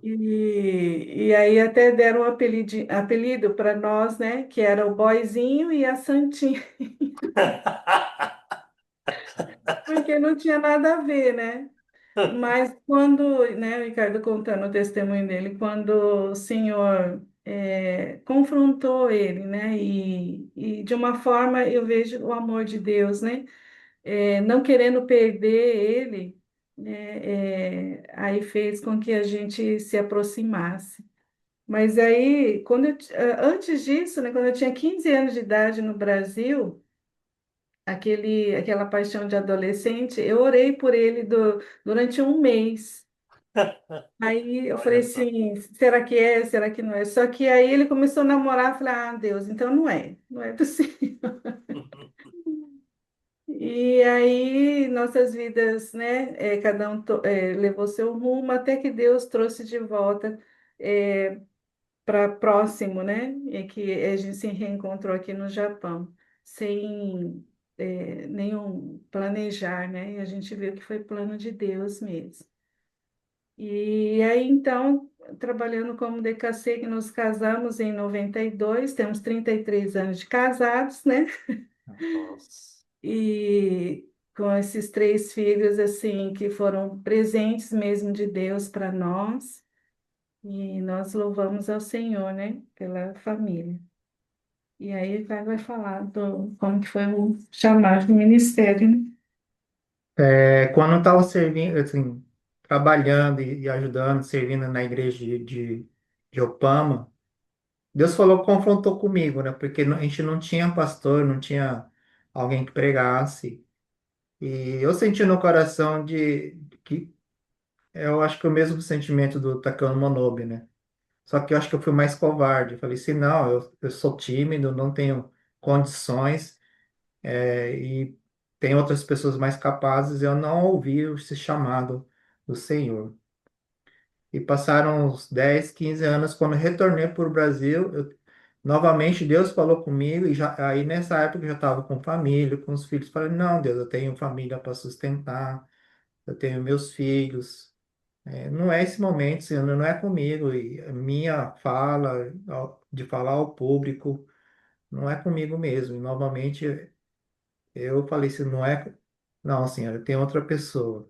Speaker 7: E aí até deram um apelido para nós, né? Que era o boyzinho e a santinha, porque não tinha nada a ver, né? Mas quando, né, o Ricardo contando o testemunho dele, quando o Senhor confrontou ele, né? E de uma forma eu vejo o amor de Deus, né? Não querendo perder ele, né? Aí fez com que a gente se aproximasse. Mas aí, antes disso, né, quando eu tinha 15 anos de idade no Brasil, aquela paixão de adolescente, eu orei por ele durante um mês. Aí eu falei
Speaker 1: Olha só.
Speaker 7: assim, será que é? Será que não é? Só que aí ele começou a namorar, eu falei, ah, Deus, então não é possível. E aí nossas vidas, né, cada um levou seu rumo, até que Deus trouxe de volta para próximo, né? É que a gente se reencontrou aqui no Japão, sem nenhum planejar, né? E a gente viu que foi plano de Deus mesmo. E aí, então, trabalhando como DKC, que nos casamos em 92, temos 33 anos de casados, né?
Speaker 1: Nossa.
Speaker 7: E com esses 3 filhos, assim, que foram presentes mesmo de Deus para nós. E nós louvamos ao Senhor, né, pela família. E aí o Caio vai falar como que foi o chamado do ministério, né?
Speaker 5: Quando eu estava servindo, assim, trabalhando e ajudando, servindo na igreja de Opama, Deus falou, confrontou comigo, né? Porque a gente não tinha pastor, não tinha alguém que pregasse. E eu senti no coração de que eu acho que é o mesmo sentimento do Takano Monobe, né? Só que eu acho que eu fui mais covarde. Eu falei assim, não, eu sou tímido, não tenho condições, e tem outras pessoas mais capazes. Eu não ouvi esse chamado do Senhor. E passaram uns 10, 15 anos, quando eu retornei para o Brasil, novamente Deus falou comigo e já aí nessa época eu já estava com família, com os filhos. Falei, não, Deus, eu tenho família para sustentar, eu tenho meus filhos. Não é esse momento, Senhor, não é comigo. E a minha fala, de falar ao público, não é comigo mesmo. E novamente eu falei assim, não é. Não, Senhor, tem outra pessoa.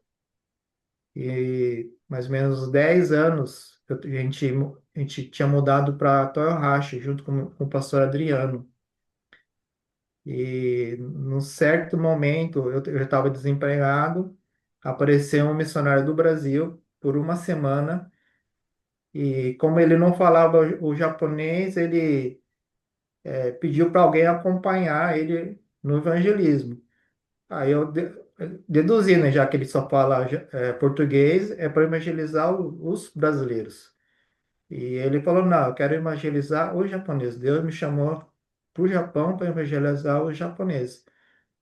Speaker 5: E mais ou menos uns 10 anos, a gente tinha mudado para Toyohashi, junto com o pastor Adriano. E num certo momento, eu já estava desempregado, apareceu um missionário do Brasil por uma semana, e como ele não falava o japonês, ele pediu para alguém acompanhar ele no evangelismo. Aí eu deduzi, né, já que ele só fala português, é para evangelizar os brasileiros. E ele falou, não, eu quero evangelizar os japoneses. Deus me chamou para o Japão para evangelizar os japoneses.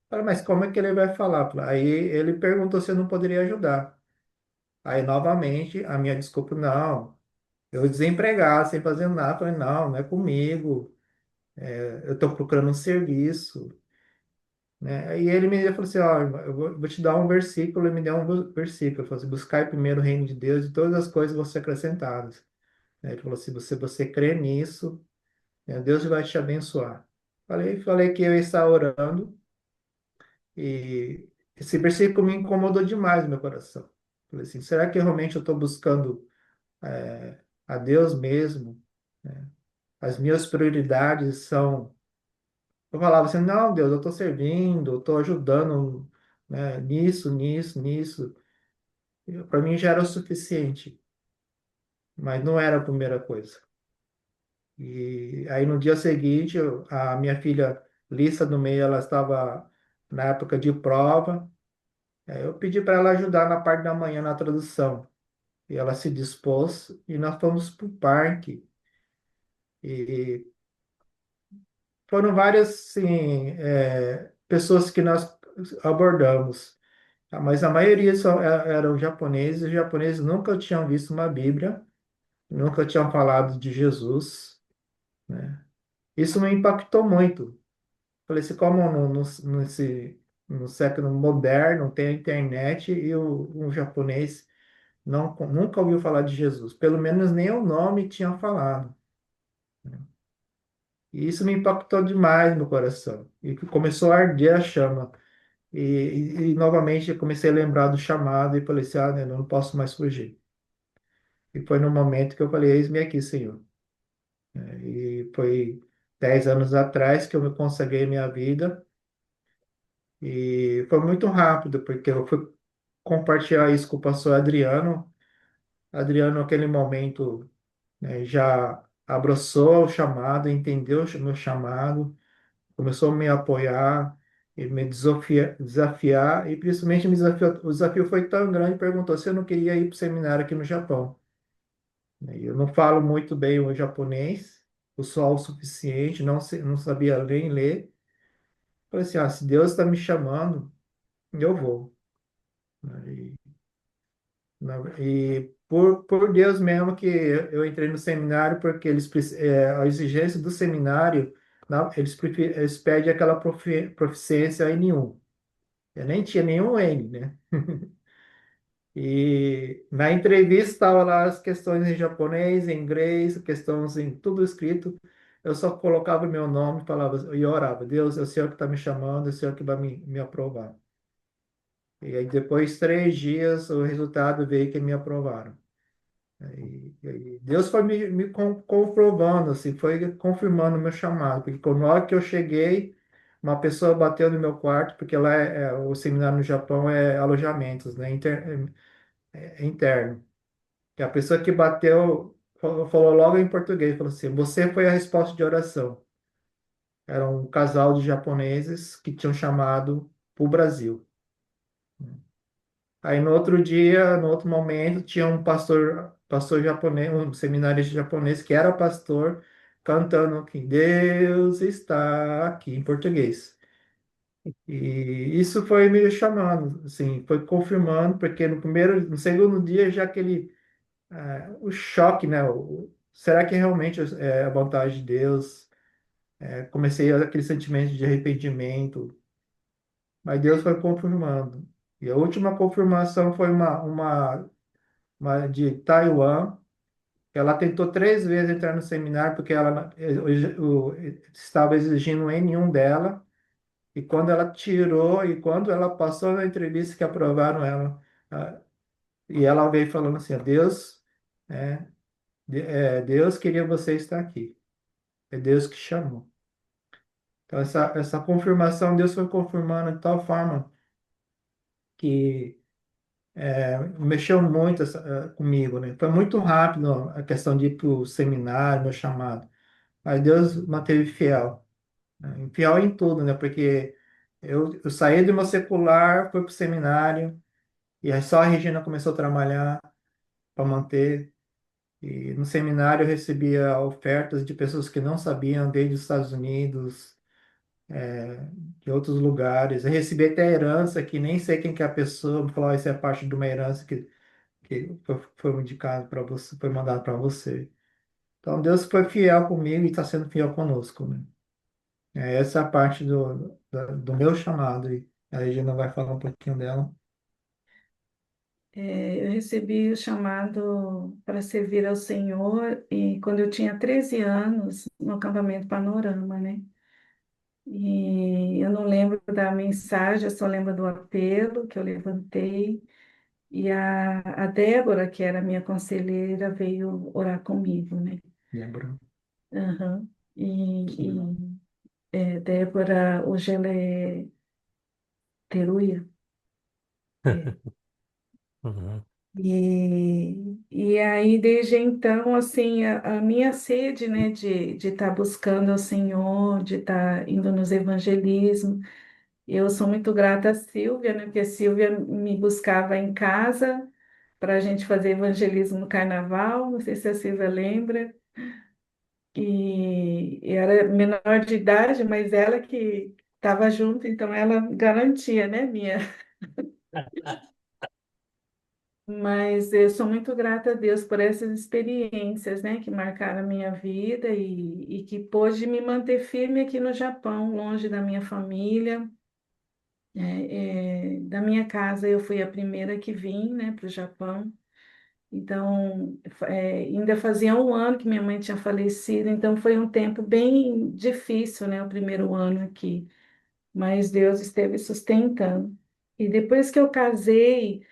Speaker 5: Falei, mas como é que ele vai falar? Aí ele perguntou se eu não poderia ajudar. Aí, novamente, a minha desculpa, não. Eu desempregado, sem fazer nada. Falei, não, não é comigo. Eu estou procurando um serviço, né? Aí ele me falou assim, ó, eu vou te dar um versículo. Ele me deu um versículo. Ele falou assim, buscai primeiro o reino de Deus e todas as coisas vão ser acrescentadas. Ele falou assim, você crê nisso, né, Deus vai te abençoar. Falei que eu ia estar orando. E esse versículo me incomodou demais no meu coração. Falei assim, será que realmente eu estou buscando a Deus mesmo? Né? As minhas prioridades são... Eu falava assim, não, Deus, eu estou servindo, eu estou ajudando, né, nisso, nisso, nisso. Para mim já era o suficiente, mas não era a primeira coisa. E aí no dia seguinte, a minha filha Lissa do meio, ela estava na época de prova. Eu pedi para ela ajudar na parte da manhã na tradução. E ela se dispôs e nós fomos para o parque. E foram várias, sim, pessoas que nós abordamos. Mas a maioria eram japoneses. Os japoneses nunca tinham visto uma Bíblia, nunca tinham falado de Jesus, né? Isso me impactou muito. Falei assim, como no século moderno tem a internet e o japonês nunca ouviu falar de Jesus. Pelo menos nem o nome tinha falado. E isso me impactou demais no coração. E começou a arder a chama. Novamente eu comecei a lembrar do chamado e falei assim, né, eu não posso mais fugir. E foi no momento que eu falei, eis-me aqui, Senhor. E foi 10 anos atrás que eu me consagrei minha vida. E foi muito rápido, porque eu fui compartilhar isso com o pastor Adriano. Adriano, naquele momento, né, já abraçou o chamado, entendeu o meu chamado, começou a me apoiar e me desafiar, e principalmente o desafio foi tão grande, perguntou se eu não queria ir para o seminário aqui no Japão. Eu não falo muito bem o japonês, o só o suficiente, não sabia ler nem ler. Falei assim, se Deus está me chamando, eu vou. E, por Deus mesmo que eu entrei no seminário, porque a exigência do seminário, eles pedem aquela proficiência N1. Eu nem tinha nenhum N, né? E na entrevista estava lá as questões em japonês, em inglês, questões em tudo escrito. Eu só colocava meu nome, falava e orava, Deus, é o Senhor que está me chamando, é o Senhor que vai me aprovar. E aí depois de 3 dias o resultado veio que me aprovaram. E Deus foi me comprovando, assim, foi confirmando o meu chamado, porque na hora que eu cheguei, uma pessoa bateu no meu quarto, porque lá o seminário no Japão é alojamentos, né, interno. E a pessoa que bateu falou logo em português, falou assim, você foi a resposta de oração. Era um casal de japoneses que tinham chamado para o Brasil. Aí no outro dia, no outro momento, tinha um pastor japonês, um seminarista japonês que era pastor, cantando que Deus está aqui em português. E isso foi me chamando, assim, foi confirmando, porque no segundo dia, já o choque, né? Será que realmente é a vontade de Deus? Comecei aquele sentimento de arrependimento, mas Deus foi confirmando. E a última confirmação foi uma de Taiwan. Ela tentou 3 vezes entrar no seminário porque ela estava exigindo um N1 dela. E quando ela tirou e quando ela passou na entrevista que aprovaram ela, ah, e ela veio falando assim, Deus, é, Deus queria você estar aqui. É Deus que chamou. Então essa confirmação, Deus foi confirmando de tal forma que mexeu muito comigo, né? Foi muito rápido a questão de ir para o seminário, meu chamado. Mas Deus manteve fiel, né? Fiel em tudo, né? Porque eu saí do meu secular, fui para o seminário, e aí só a Regina começou a trabalhar para manter. E no seminário eu recebia ofertas de pessoas que não sabiam, desde os Estados Unidos, de outros lugares. Eu recebi até herança, que nem sei quem que é a pessoa, me falou, "Ó, isso é parte de uma herança que foi indicado para você, foi mandado para você." Então Deus foi fiel comigo e está sendo fiel conosco, né? Essa é a parte do meu chamado. E a Regina vai falar um pouquinho dela.
Speaker 7: Eu recebi o chamado para servir ao Senhor e quando eu tinha 13 anos, no acampamento Panorama, né? E eu não lembro da mensagem, eu só lembro do apelo que eu levantei. E a Débora, que era minha conselheira, veio orar comigo, né?
Speaker 5: Lembra?
Speaker 7: Aham. Débora, hoje ela é Teruia. É.
Speaker 1: Uhum.
Speaker 7: E aí, desde então, assim, a minha sede, né, de estar buscando ao Senhor, de estar indo nos evangelismos, eu sou muito grata à Silvia, né, porque a Silvia me buscava em casa para a gente fazer evangelismo no carnaval, não sei se a Silvia lembra, e eu era menor de idade, mas ela que estava junto, então ela garantia, né, minha. Mas eu sou muito grata a Deus por essas experiências, né, que marcaram a minha vida e que pôde me manter firme aqui no Japão, longe da minha família, da minha casa. Eu fui a primeira que vim, né, para o Japão. Então, ainda fazia um ano que minha mãe tinha falecido, então foi um tempo bem difícil, né, o primeiro ano aqui. Mas Deus esteve sustentando. E depois que eu casei,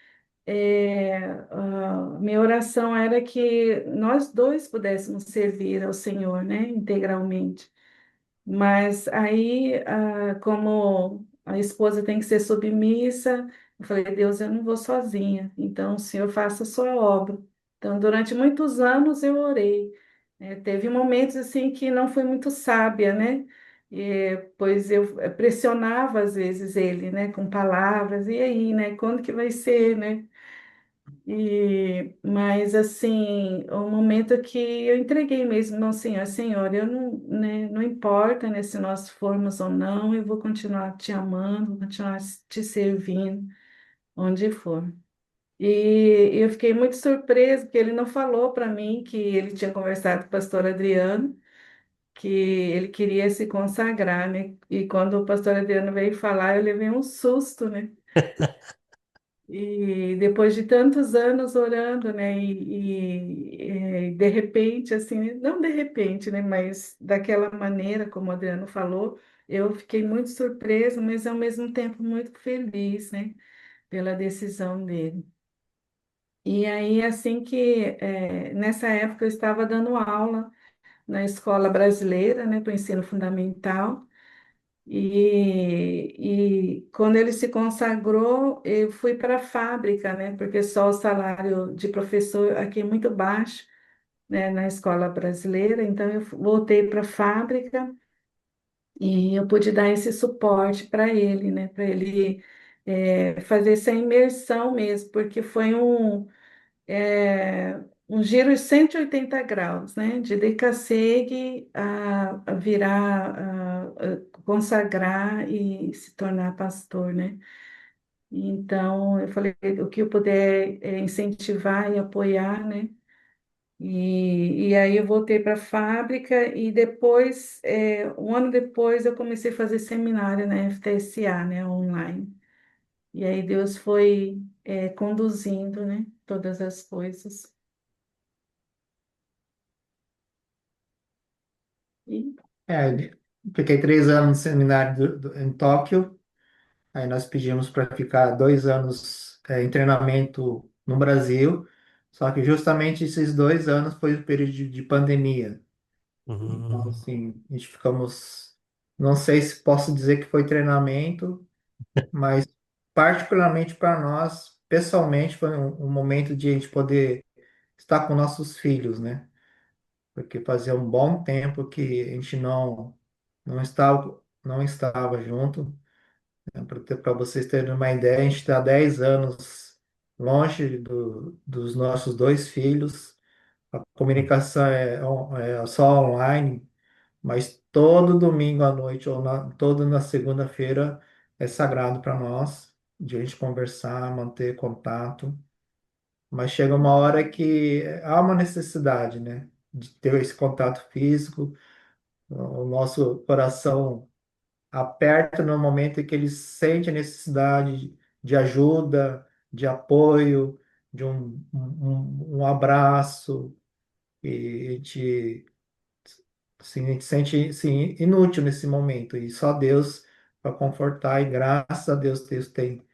Speaker 7: minha oração era que nós dois pudéssemos servir ao Senhor, né, integralmente. Mas aí, como a esposa tem que ser submissa, eu falei, Deus, eu não vou sozinha, então o Senhor faça a sua obra. Então, durante muitos anos eu orei. Teve momentos assim que não fui muito sábia, né? Pois eu pressionava às vezes ele, né, com palavras, e aí, né, quando que vai ser, né? Mas assim, o momento que eu entreguei mesmo ao Senhor, Senhor, eu não, né, não importa, né, se nós formos ou não, eu vou continuar te amando, vou continuar te servindo, onde for. E eu fiquei muito surpresa, porque ele não falou para mim que ele tinha conversado com o pastor Adriano, que ele queria se consagrar, né? E quando o pastor Adriano veio falar, eu levei um susto, né? E depois de tantos anos orando, né, de repente, assim, não de repente, né, mas daquela maneira, como o Adriano falou, eu fiquei muito surpresa, mas ao mesmo tempo muito feliz, né, pela decisão dele. E aí, assim que, nessa época, eu estava dando aula na escola brasileira, né, para o ensino fundamental, e quando ele se consagrou, eu fui para a fábrica, né? Porque só o salário de professor aqui é muito baixo, né? Na escola brasileira. Então, eu voltei para a fábrica e eu pude dar esse suporte para ele, né? Para ele fazer essa imersão mesmo, porque foi um giro de 180 graus, né? De Decassegue a virar, consagrar e se tornar pastor, né? Então, eu falei, o que eu puder incentivar e apoiar, né? E aí eu voltei para a fábrica e depois, um ano depois, eu comecei a fazer seminário na FTSA, né, online. E aí Deus foi, conduzindo, né, todas as coisas. E,
Speaker 5: É, fiquei 3 anos no seminário em Tóquio. Aí nós pedimos para ficar 2 anos em treinamento no Brasil. Só que justamente esses 2 anos foi o período de pandemia. Então,
Speaker 1: Uhum.
Speaker 5: assim, a gente ficamos. Não sei se posso dizer que foi treinamento, mas particularmente para nós, pessoalmente, foi um momento de a gente poder estar com nossos filhos, né? Porque fazia um bom tempo que a gente não estava junto. Para vocês terem uma ideia, a gente está 10 anos longe dos nossos dois filhos. A comunicação é só online, mas todo domingo à noite ou toda na segunda-feira é sagrado para nós, de a gente conversar, manter contato. Mas chega uma hora que há uma necessidade, né, de ter esse contato físico. O nosso coração aperta no momento em que ele sente a necessidade de ajuda, de apoio, de um abraço, e a gente sente assim, inútil nesse momento, e só Deus para confortar, e graças a Deus tem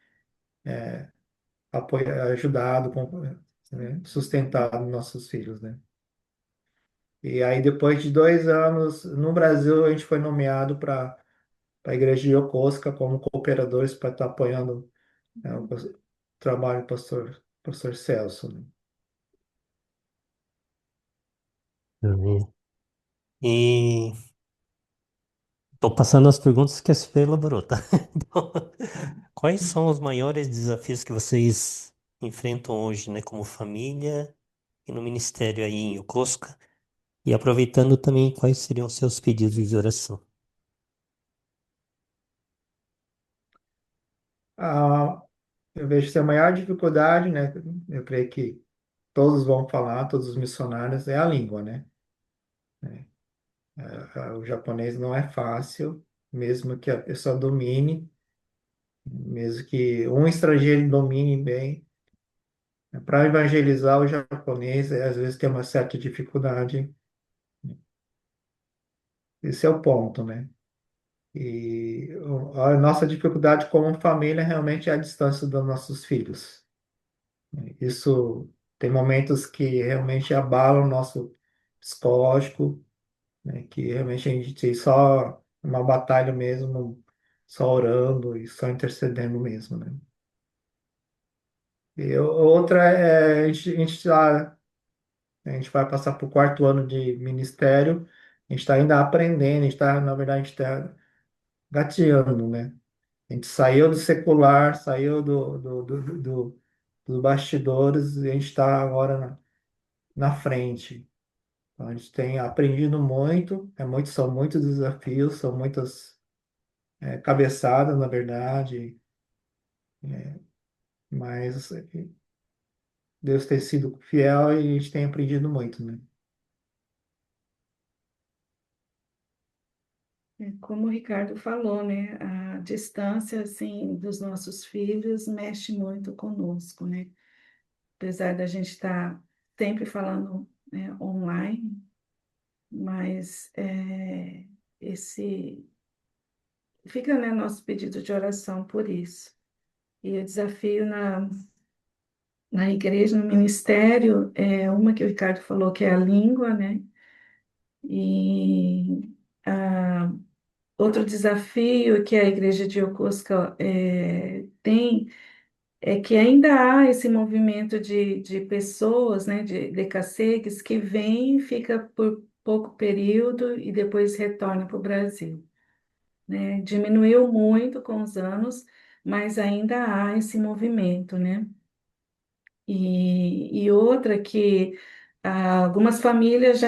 Speaker 5: ajudado, né, sustentado nossos filhos, né? E aí, depois de 2 anos no Brasil, a gente foi nomeado para a Igreja de Yokosuka como cooperadores para estar apoiando o trabalho do pastor Celso, né?
Speaker 1: Uhum. E estou passando as perguntas que a Sofia elaborou, tá? Então, quais são os maiores desafios que vocês enfrentam hoje, né, como família e no ministério aí em Yokosuka? E aproveitando também, quais seriam os seus pedidos de oração?
Speaker 5: Ah, eu vejo que a maior dificuldade, né? Eu creio que todos vão falar, todos os missionários, é a língua, né? O japonês não é fácil, mesmo que a pessoa domine, mesmo que um estrangeiro domine bem. Para evangelizar o japonês, às vezes tem uma certa dificuldade. Esse é o ponto, né? E a nossa dificuldade como família realmente é a distância dos nossos filhos. Isso tem momentos que realmente abalam o nosso psicológico, né? Que realmente a gente tem só uma batalha mesmo, só orando e só intercedendo mesmo, né? E outra é a gente vai passar para o 4 ano de ministério, a gente está ainda aprendendo, a gente está, na verdade, a gente está gateando, né? A gente saiu do secular, saiu dos bastidores e a gente está agora na frente. Então, a gente tem aprendido muito, são muitos desafios, são muitas cabeçadas, na verdade, mas Deus tem sido fiel e a gente tem aprendido muito, né?
Speaker 7: como o Ricardo falou, né, a distância, assim, dos nossos filhos mexe muito conosco, né? Apesar da gente estar sempre falando, né, online, mas esse fica, né, nosso pedido de oração por isso. E o desafio na igreja, no ministério, é uma que o Ricardo falou que é a língua, né? E outro desafio que a igreja de Yokosuka tem é que ainda há esse movimento de pessoas, né, de caciques, que vêm, fica por pouco período e depois retorna para o Brasil, né? Diminuiu muito com os anos, mas ainda há esse movimento, né? E outra que algumas famílias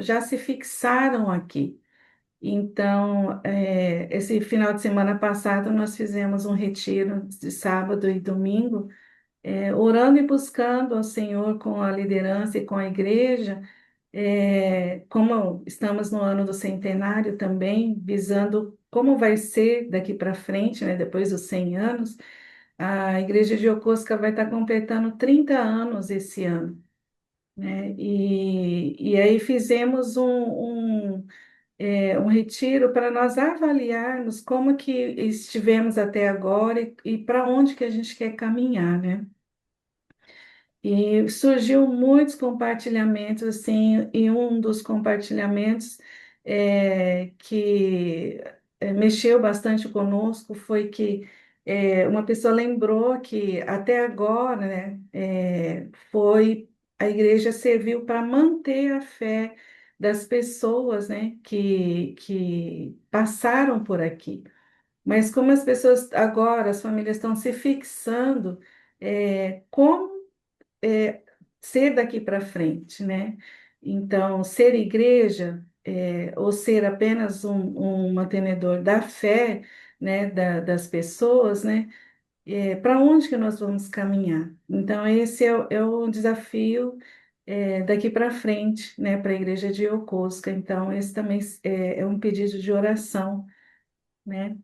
Speaker 7: já se fixaram aqui. Então, esse final de semana passado, nós fizemos um retiro de sábado e domingo, orando e buscando ao Senhor com a liderança e com a igreja, como estamos no ano do centenário também, visando como vai ser daqui para frente, né, depois dos 100 anos, a Igreja de Yokosuka vai estar completando 30 anos esse ano, né? E aí fizemos um retiro para nós avaliarmos como que estivemos até agora e para onde que a gente quer caminhar, né? E surgiu muitos compartilhamentos, assim, e um dos compartilhamentos que mexeu bastante conosco foi que uma pessoa lembrou que até agora, né, a igreja serviu para manter a fé das pessoas, né, que passaram por aqui. Mas como as pessoas agora, as famílias estão se fixando, como é, ser daqui para frente, né? Então, ser igreja, ou ser apenas um mantenedor da fé, né, das pessoas, né? Para onde que nós vamos caminhar? Então, esse é o desafio, daqui para frente, né, para a igreja de Yokosuka. Então, esse também é um pedido de oração, né?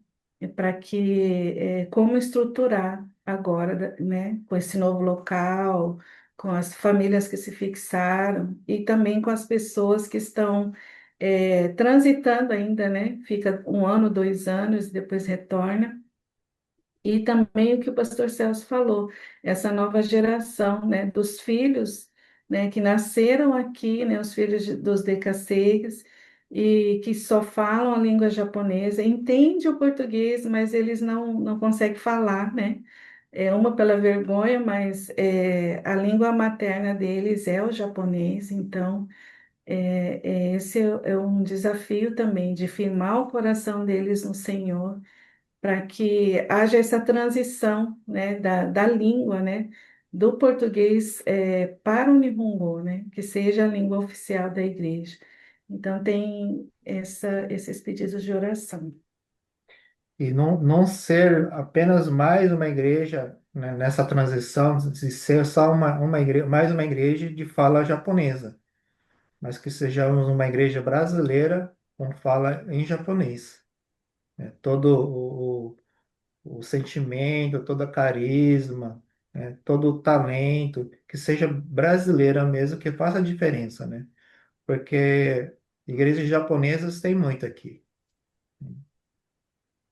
Speaker 7: Para que como estruturar agora, né, com esse novo local, com as famílias que se fixaram e também com as pessoas que estão transitando ainda, né? Fica um ano, 2 anos, depois retorna. E também o que o pastor Celso falou, essa nova geração, né, dos filhos, né, que nasceram aqui, né, os filhos dos decassegues, e que só falam a língua japonesa, entende o português, mas eles não conseguem falar, né? Uma pela vergonha, mas a língua materna deles é o japonês, então esse é um desafio também, de firmar o coração deles no Senhor para que haja essa transição, né, da língua, né, do português para o Nihongo, né, que seja a língua oficial da igreja. Então, tem esses pedidos de oração.
Speaker 5: E não ser apenas mais uma igreja, né, nessa transição, de ser só uma igreja, mais uma igreja de fala japonesa, mas que sejamos uma igreja brasileira com fala em japonês. Né? Todo o sentimento, toda a carisma, né? Todo o talento, que seja brasileira mesmo, que faça a diferença, né? Porque igrejas japonesas tem muito aqui.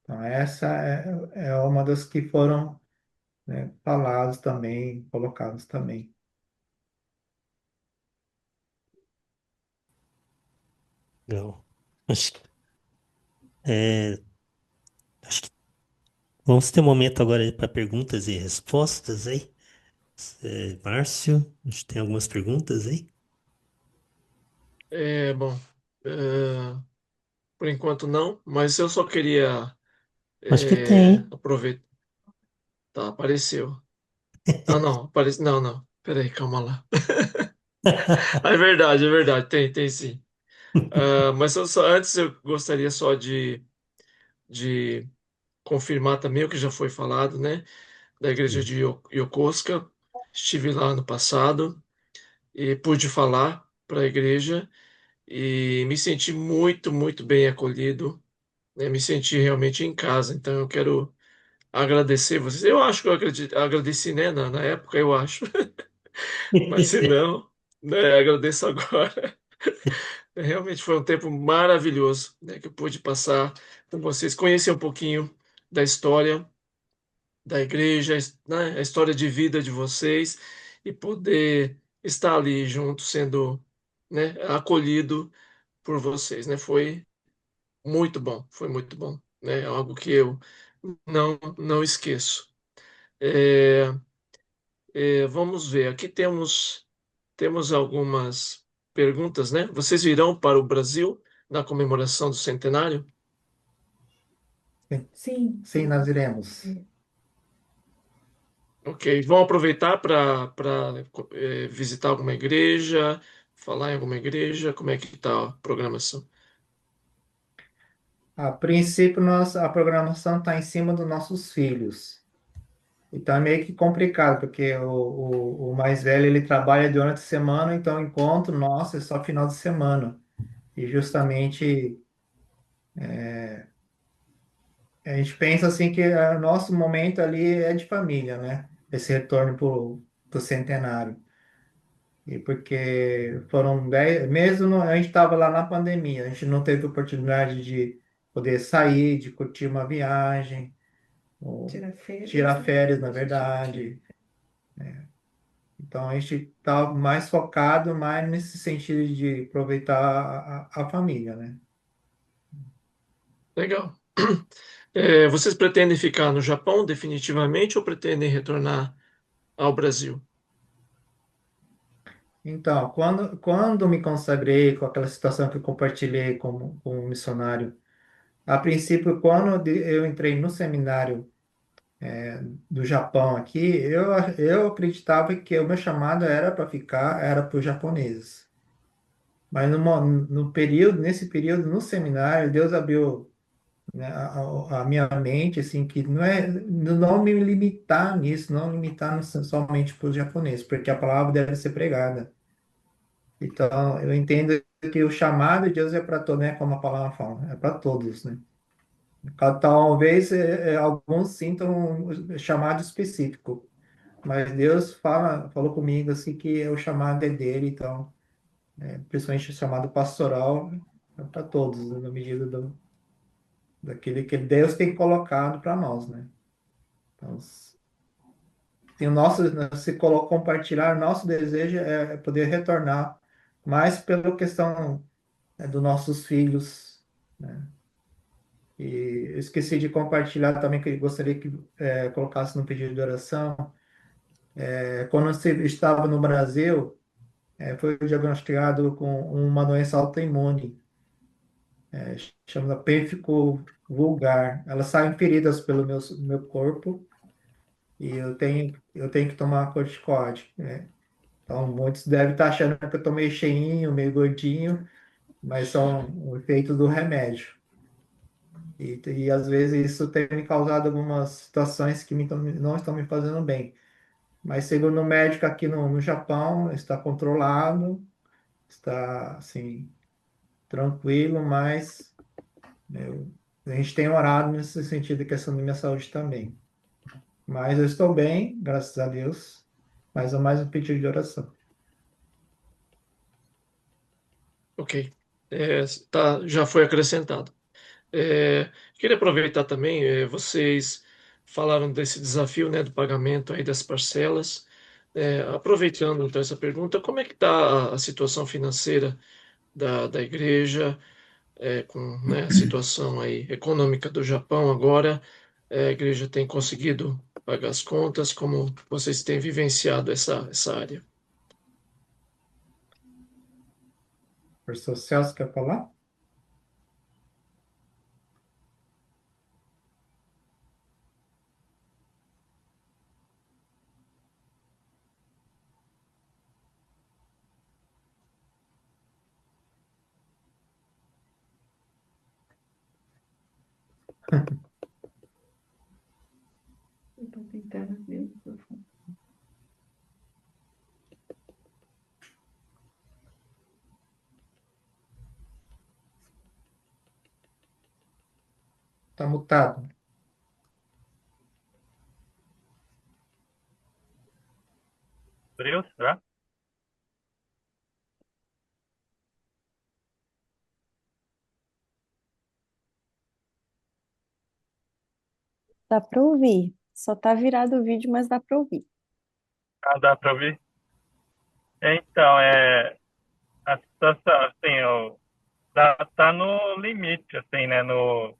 Speaker 5: Então, essa é uma das que foram, né, falados também, colocados também.
Speaker 1: Legal. Acho, que- é, acho que vamos ter um momento agora para perguntas e respostas aí. Márcio, acho que tem algumas perguntas aí.
Speaker 3: Bom, é, por enquanto não, mas eu só queria
Speaker 1: Acho que tem.
Speaker 3: aproveitar. Tá, apareceu. Ah, não, apareceu. Não, não. Peraí, calma lá. Ah, é verdade, tem sim. Mas antes eu gostaria só de confirmar também o que já foi falado, né? Da igreja de Yokosuka. Estive lá no passado e pude falar para a igreja e me senti muito, muito bem acolhido, né? Me senti realmente em casa. Então eu quero agradecer vocês. Eu acho que eu agradeci, né? Na época, eu acho. Mas se não, né? Agradeço agora. Realmente foi um tempo maravilhoso, né? Que eu pude passar com vocês, conhecer um pouquinho da história da igreja, né, a história de vida de vocês e poder estar ali junto, sendo, né, acolhido por vocês, né? Foi muito bom, né? É algo que eu não esqueço. É, vamos ver, aqui temos algumas perguntas, né? Vocês virão para o Brasil na comemoração do centenário?
Speaker 5: Sim,
Speaker 7: Sim,
Speaker 5: sim, nós iremos.
Speaker 3: Ok, vão aproveitar para visitar alguma igreja, falar em alguma igreja, como é que está a programação?
Speaker 5: A princípio, a programação está em cima dos nossos filhos. Então é meio que complicado, porque o mais velho ele trabalha durante a semana, então o encontro nosso é só final de semana. E justamente a gente pensa assim que o nosso momento ali é de família, né? Esse retorno para o centenário. E porque foram 10, mesmo a gente estava lá na pandemia, a gente não teve oportunidade de poder sair, de curtir uma viagem, ou
Speaker 7: Tirar férias,
Speaker 5: tirar
Speaker 7: né?
Speaker 5: férias, na
Speaker 7: A gente não tinha.
Speaker 5: verdade. Então a gente está mais focado mais nesse sentido de aproveitar a família, né?
Speaker 3: Legal. Vocês pretendem ficar no Japão definitivamente ou pretendem retornar ao Brasil?
Speaker 5: Então, quando me consagrei com aquela situação que eu compartilhei com o missionário, a princípio, quando eu entrei no seminário do Japão aqui, eu acreditava que o meu chamado era para ficar, era para os japoneses. Mas no período, nesse período, no seminário, Deus abriu, né, a minha mente, assim, que não me limitar nisso, não limitar somente para os japoneses, porque a palavra deve ser pregada. Então, eu entendo que o chamado de Deus é para todos, né, como a palavra fala, é para todos, né? Talvez alguns sintam um chamado específico, mas Deus falou comigo assim que o chamado é dele, então, principalmente o chamado pastoral, é para todos, né, na medida daquele que Deus tem colocado para nós, né? Então, se o nosso, se compartilhar, nosso desejo é poder retornar mais pela questão, dos nossos filhos, né? E eu esqueci de compartilhar também que eu gostaria que colocasse no pedido de oração. Quando você estava no Brasil, foi diagnosticado com uma doença autoimune, chama pênfico vulgar. Ela sai em feridas pelo meu corpo e eu tenho que tomar corticoide, né? Então, muitos devem estar achando que eu estou meio cheinho, meio gordinho, mas são o efeito do remédio. E às vezes isso tem me causado algumas situações que não estão me fazendo bem. Mas segundo o médico aqui no Japão, está controlado, está assim, tranquilo, mas a gente tem orado nesse sentido, questão da minha saúde também. Mas eu estou bem, graças a Deus. Mas é mais um pedido de oração.
Speaker 3: Ok. Já foi acrescentado. Queria aproveitar também, vocês falaram desse desafio, né, do pagamento aí das parcelas. Aproveitando então essa pergunta, como é que está a situação financeira da igreja, com, né, a situação aí econômica do Japão agora? A igreja tem conseguido pagar as contas? Como vocês têm vivenciado essa área?
Speaker 5: Pastor Celso, quer falar?
Speaker 7: Estou tentando ver o microfone.
Speaker 5: Está mutado.
Speaker 4: Frio, será?
Speaker 8: Dá para ouvir. Só tá virado o vídeo, mas dá para ouvir.
Speaker 4: Ah, dá para ouvir? Então, a situação, assim, tá no limite, assim, né?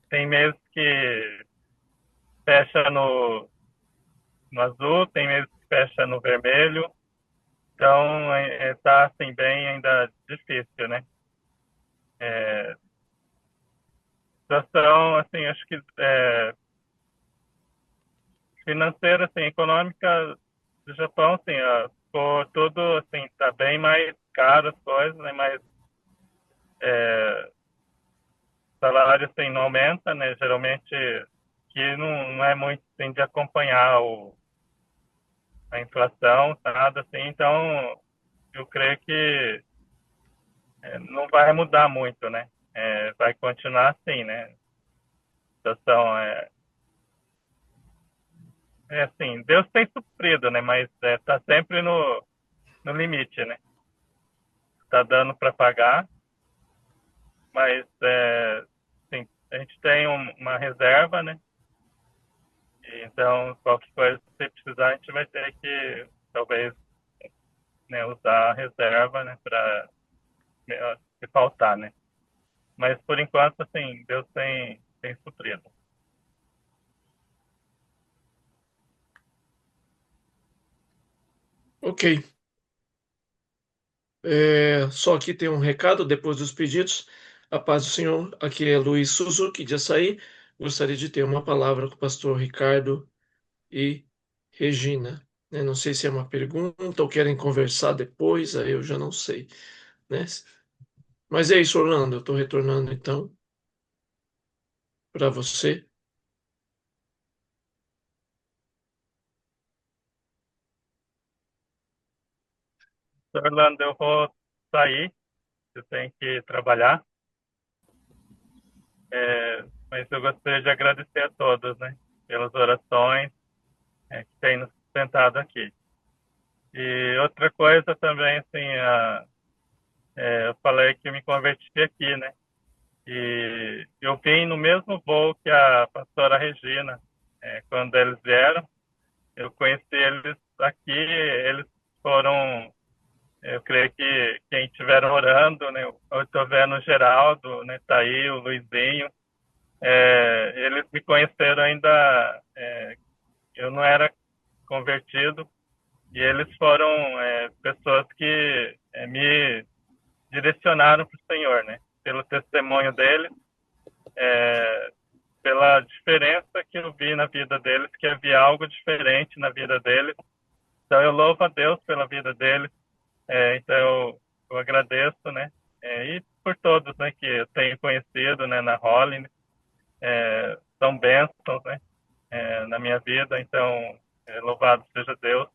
Speaker 4: Tem meses que fecha no azul, tem meses que fecha no vermelho. Então, tá, assim, bem ainda difícil, né? É, situação, assim, acho que financeira, assim, econômica do Japão, assim, ó, ficou tudo, assim, tá bem mais caro as coisas, né? Mas salário, assim, não aumenta, né? Geralmente, que não é muito, assim, de acompanhar o a inflação, nada assim. Então, eu creio que não vai mudar muito, né? Vai continuar assim, né? A situação é assim, Deus tem suprido, né? Mas tá sempre no limite, né? Tá dando para pagar, mas sim, a gente tem uma reserva, né? Então, qualquer coisa que você precisar, a gente vai ter que, talvez, né, usar a reserva, né, para se faltar, né? Mas, por enquanto, assim, Deus tem suprido.
Speaker 3: Ok. Só aqui tem um recado depois dos pedidos. A paz do Senhor. Aqui é Luiz Suzuki de Açaí. Gostaria de ter uma palavra com o pastor Ricardo e Regina. Não sei se é uma pergunta ou querem conversar depois, aí eu já não sei, né? Mas é isso, Orlando. Eu estou retornando então para você.
Speaker 4: Orlando, eu vou sair, eu tenho que trabalhar, mas eu gostaria de agradecer a todos, né, pelas orações que têm nos sustentado aqui. E outra coisa também, assim, eu falei que eu me converti aqui, né? E eu vim no mesmo voo que a pastora Regina. Quando eles vieram, eu conheci eles aqui, eles foram, eu creio que quem estiver orando, né? Eu estou vendo o Geraldo, né? Tá aí, o Luizinho. Eles me conheceram ainda, eu não era convertido, e eles foram pessoas que me direcionaram para o Senhor, né? Pelo testemunho deles, pela diferença que eu vi na vida deles, que havia algo diferente na vida deles. Então eu louvo a Deus pela vida deles. Então eu agradeço, né? E por todos, né, que eu tenho conhecido, né, na Hollins, são bênçãos, né, na minha vida. Então louvado seja Deus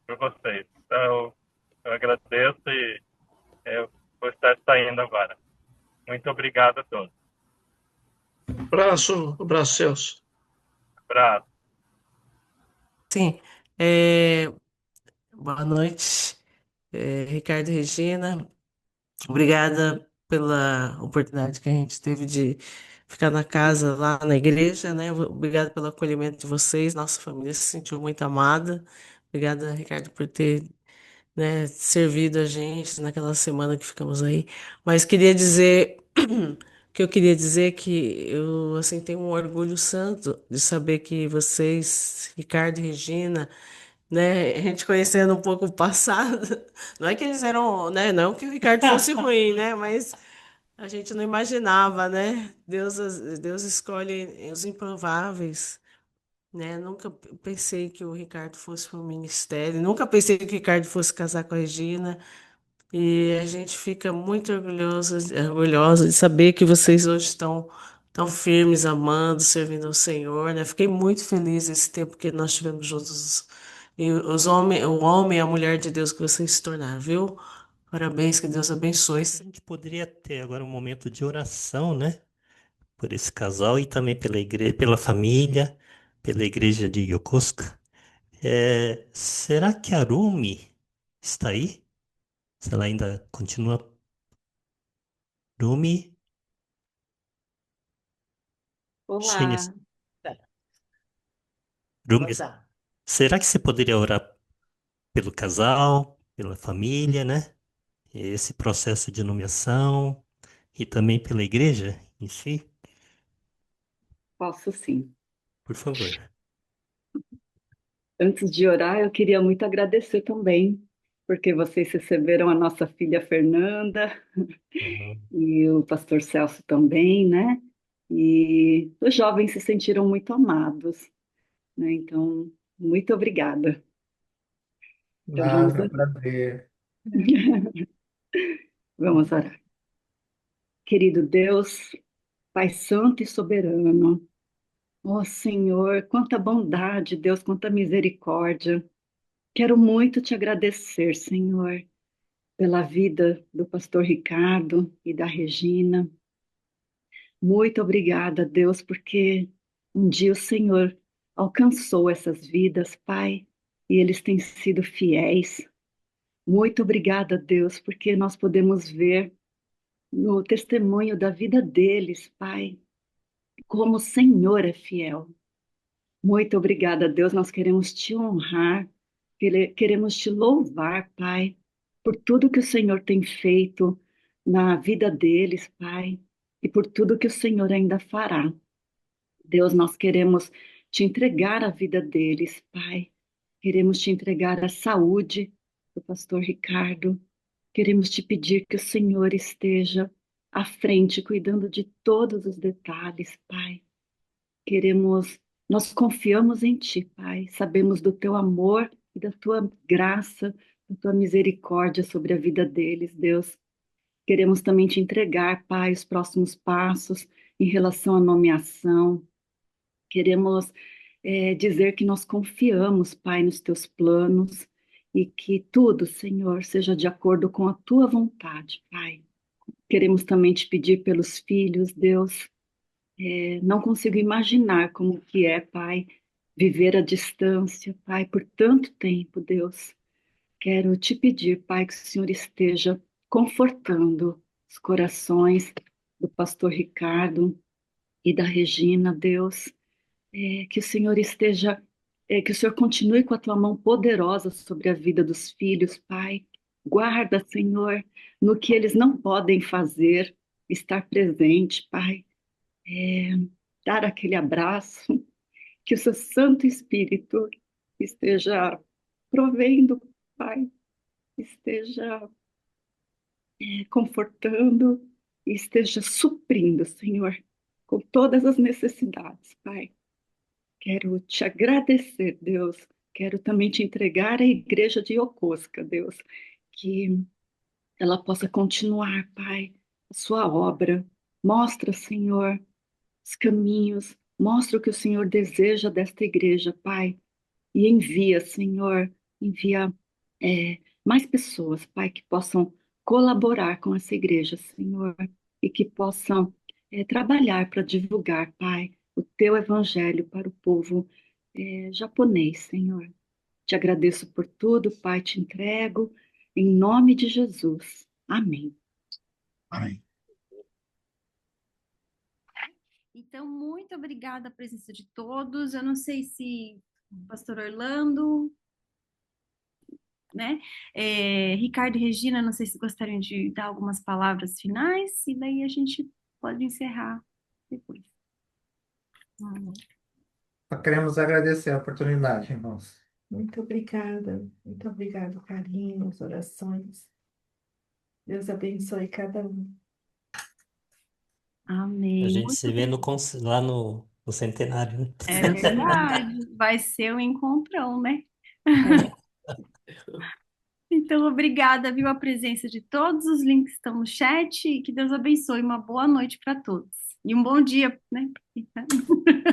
Speaker 4: por vocês. Então eu agradeço e eu vou estar saindo agora. Muito obrigado a todos.
Speaker 3: Abraço, Celso.
Speaker 4: Abraço.
Speaker 6: Sim, boa noite, Ricardo e Regina. Obrigada pela oportunidade que a gente teve de ficar na casa lá na igreja, né? Obrigada pelo acolhimento de vocês. Nossa família se sentiu muito amada. Obrigada, Ricardo, por ter, né, servido a gente naquela semana que ficamos aí. Mas queria dizer que eu queria dizer que eu assim tenho um orgulho santo de saber que vocês, Ricardo e Regina, né, a gente conhecendo um pouco o passado, não é que eles eram, né, não que o Ricardo fosse ruim, né, mas a gente não imaginava, né? Deus escolhe os improváveis, né? Nunca pensei que o Ricardo fosse para o ministério, nunca pensei que o Ricardo fosse casar com a Regina. E a gente fica muito orgulhoso de saber que vocês hoje estão tão firmes, amando, servindo ao Senhor, né? Fiquei muito feliz esse tempo que nós tivemos juntos. E o homem e a mulher de Deus que vocês se tornaram, viu? Parabéns, que Deus abençoe.
Speaker 1: A gente poderia ter agora um momento de oração, né? Por esse casal e também pela igreja, pela família, pela igreja de Yokosuka. Será que a Rumi está aí? Se ela ainda continua. Rumi, Shines,
Speaker 8: Olá.
Speaker 1: Rumi, será que você poderia orar pelo casal, pela família, né? Esse processo de nomeação e também pela igreja em si,
Speaker 9: Posso sim.
Speaker 1: por favor.
Speaker 9: Antes de orar, eu queria muito agradecer também, porque vocês receberam a nossa filha Fernanda
Speaker 1: Uhum.
Speaker 9: e o pastor Celso também, né? E os jovens se sentiram muito amados, né? Então, muito obrigada. Então,
Speaker 5: Nada, prazer.
Speaker 9: vamos orar. Querido Deus, Pai Santo e Soberano, ó Senhor, quanta bondade, Deus, quanta misericórdia. Quero muito te agradecer, Senhor, pela vida do pastor Ricardo e da Regina. Muito obrigada, Deus, porque um dia o Senhor alcançou essas vidas, Pai, e eles têm sido fiéis. Muito obrigada, Deus, porque nós podemos ver no testemunho da vida deles, Pai, como o Senhor é fiel. Muito obrigada, Deus. Nós queremos te honrar, queremos te louvar, Pai, por tudo que o Senhor tem feito na vida deles, Pai, e por tudo que o Senhor ainda fará. Deus, nós queremos te entregar a vida deles, Pai. Queremos te entregar a saúde do pastor Ricardo. Queremos te pedir que o Senhor esteja à frente, cuidando de todos os detalhes, Pai. Nós confiamos em Ti, Pai. Sabemos do Teu amor e da Tua graça, da Tua misericórdia sobre a vida deles, Deus. Queremos também te entregar, Pai, os próximos passos em relação à nomeação. Queremos dizer que nós confiamos, Pai, nos Teus planos e que tudo, Senhor, seja de acordo com a Tua vontade, Pai. Queremos também te pedir pelos filhos, Deus. Não consigo imaginar como que é, Pai, viver à distância, Pai, por tanto tempo, Deus. Quero te pedir, Pai, que o Senhor esteja confortando os corações do pastor Ricardo e da Regina, Deus. Que o Senhor esteja, que o Senhor continue com a tua mão poderosa sobre a vida dos filhos, Pai. Guarda, Senhor, no que eles não podem fazer, estar presente, Pai. Dar aquele abraço, que o seu Santo Espírito esteja provendo, Pai, esteja confortando, e esteja suprindo, Senhor, com todas as necessidades, Pai. Quero te agradecer, Deus. Quero também te entregar a igreja de Yokosuka, Deus, que ela possa continuar, Pai, a sua obra. Mostra, Senhor, os caminhos, mostra o que o Senhor deseja desta igreja, Pai, e envia, Senhor, envia mais pessoas, Pai, que possam colaborar com essa igreja, Senhor, e que possam trabalhar para divulgar, Pai, o teu evangelho para o povo japonês, Senhor. Te agradeço por tudo, Pai, te entrego, em nome de Jesus. Amém.
Speaker 2: Amém.
Speaker 10: Então, muito obrigada a presença de todos. Eu não sei se o pastor Orlando, né? Ricardo e Regina, não sei se gostariam de dar algumas palavras finais, e daí a gente pode encerrar depois.
Speaker 5: Só queremos agradecer a oportunidade, irmãos.
Speaker 7: Muito obrigado, carinho, as orações. Deus abençoe cada um.
Speaker 1: A
Speaker 10: Amém.
Speaker 1: gente
Speaker 10: Muito
Speaker 1: se vê lá no centenário, né?
Speaker 10: É verdade. Vai ser um encontrão, né? Então, obrigada, viu, a presença de todos. Os links estão no chat. E que Deus abençoe. Uma boa noite para todos. E um bom dia, né?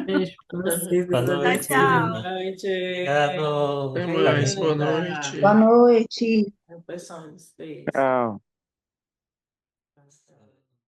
Speaker 6: Beijo para vocês.
Speaker 1: Boa
Speaker 6: Deus
Speaker 1: noite.
Speaker 10: Tchau.
Speaker 6: Boa noite.
Speaker 1: Obrigado.
Speaker 3: Até mais, boa noite.
Speaker 11: Boa noite.
Speaker 6: Beijo.
Speaker 4: Tchau.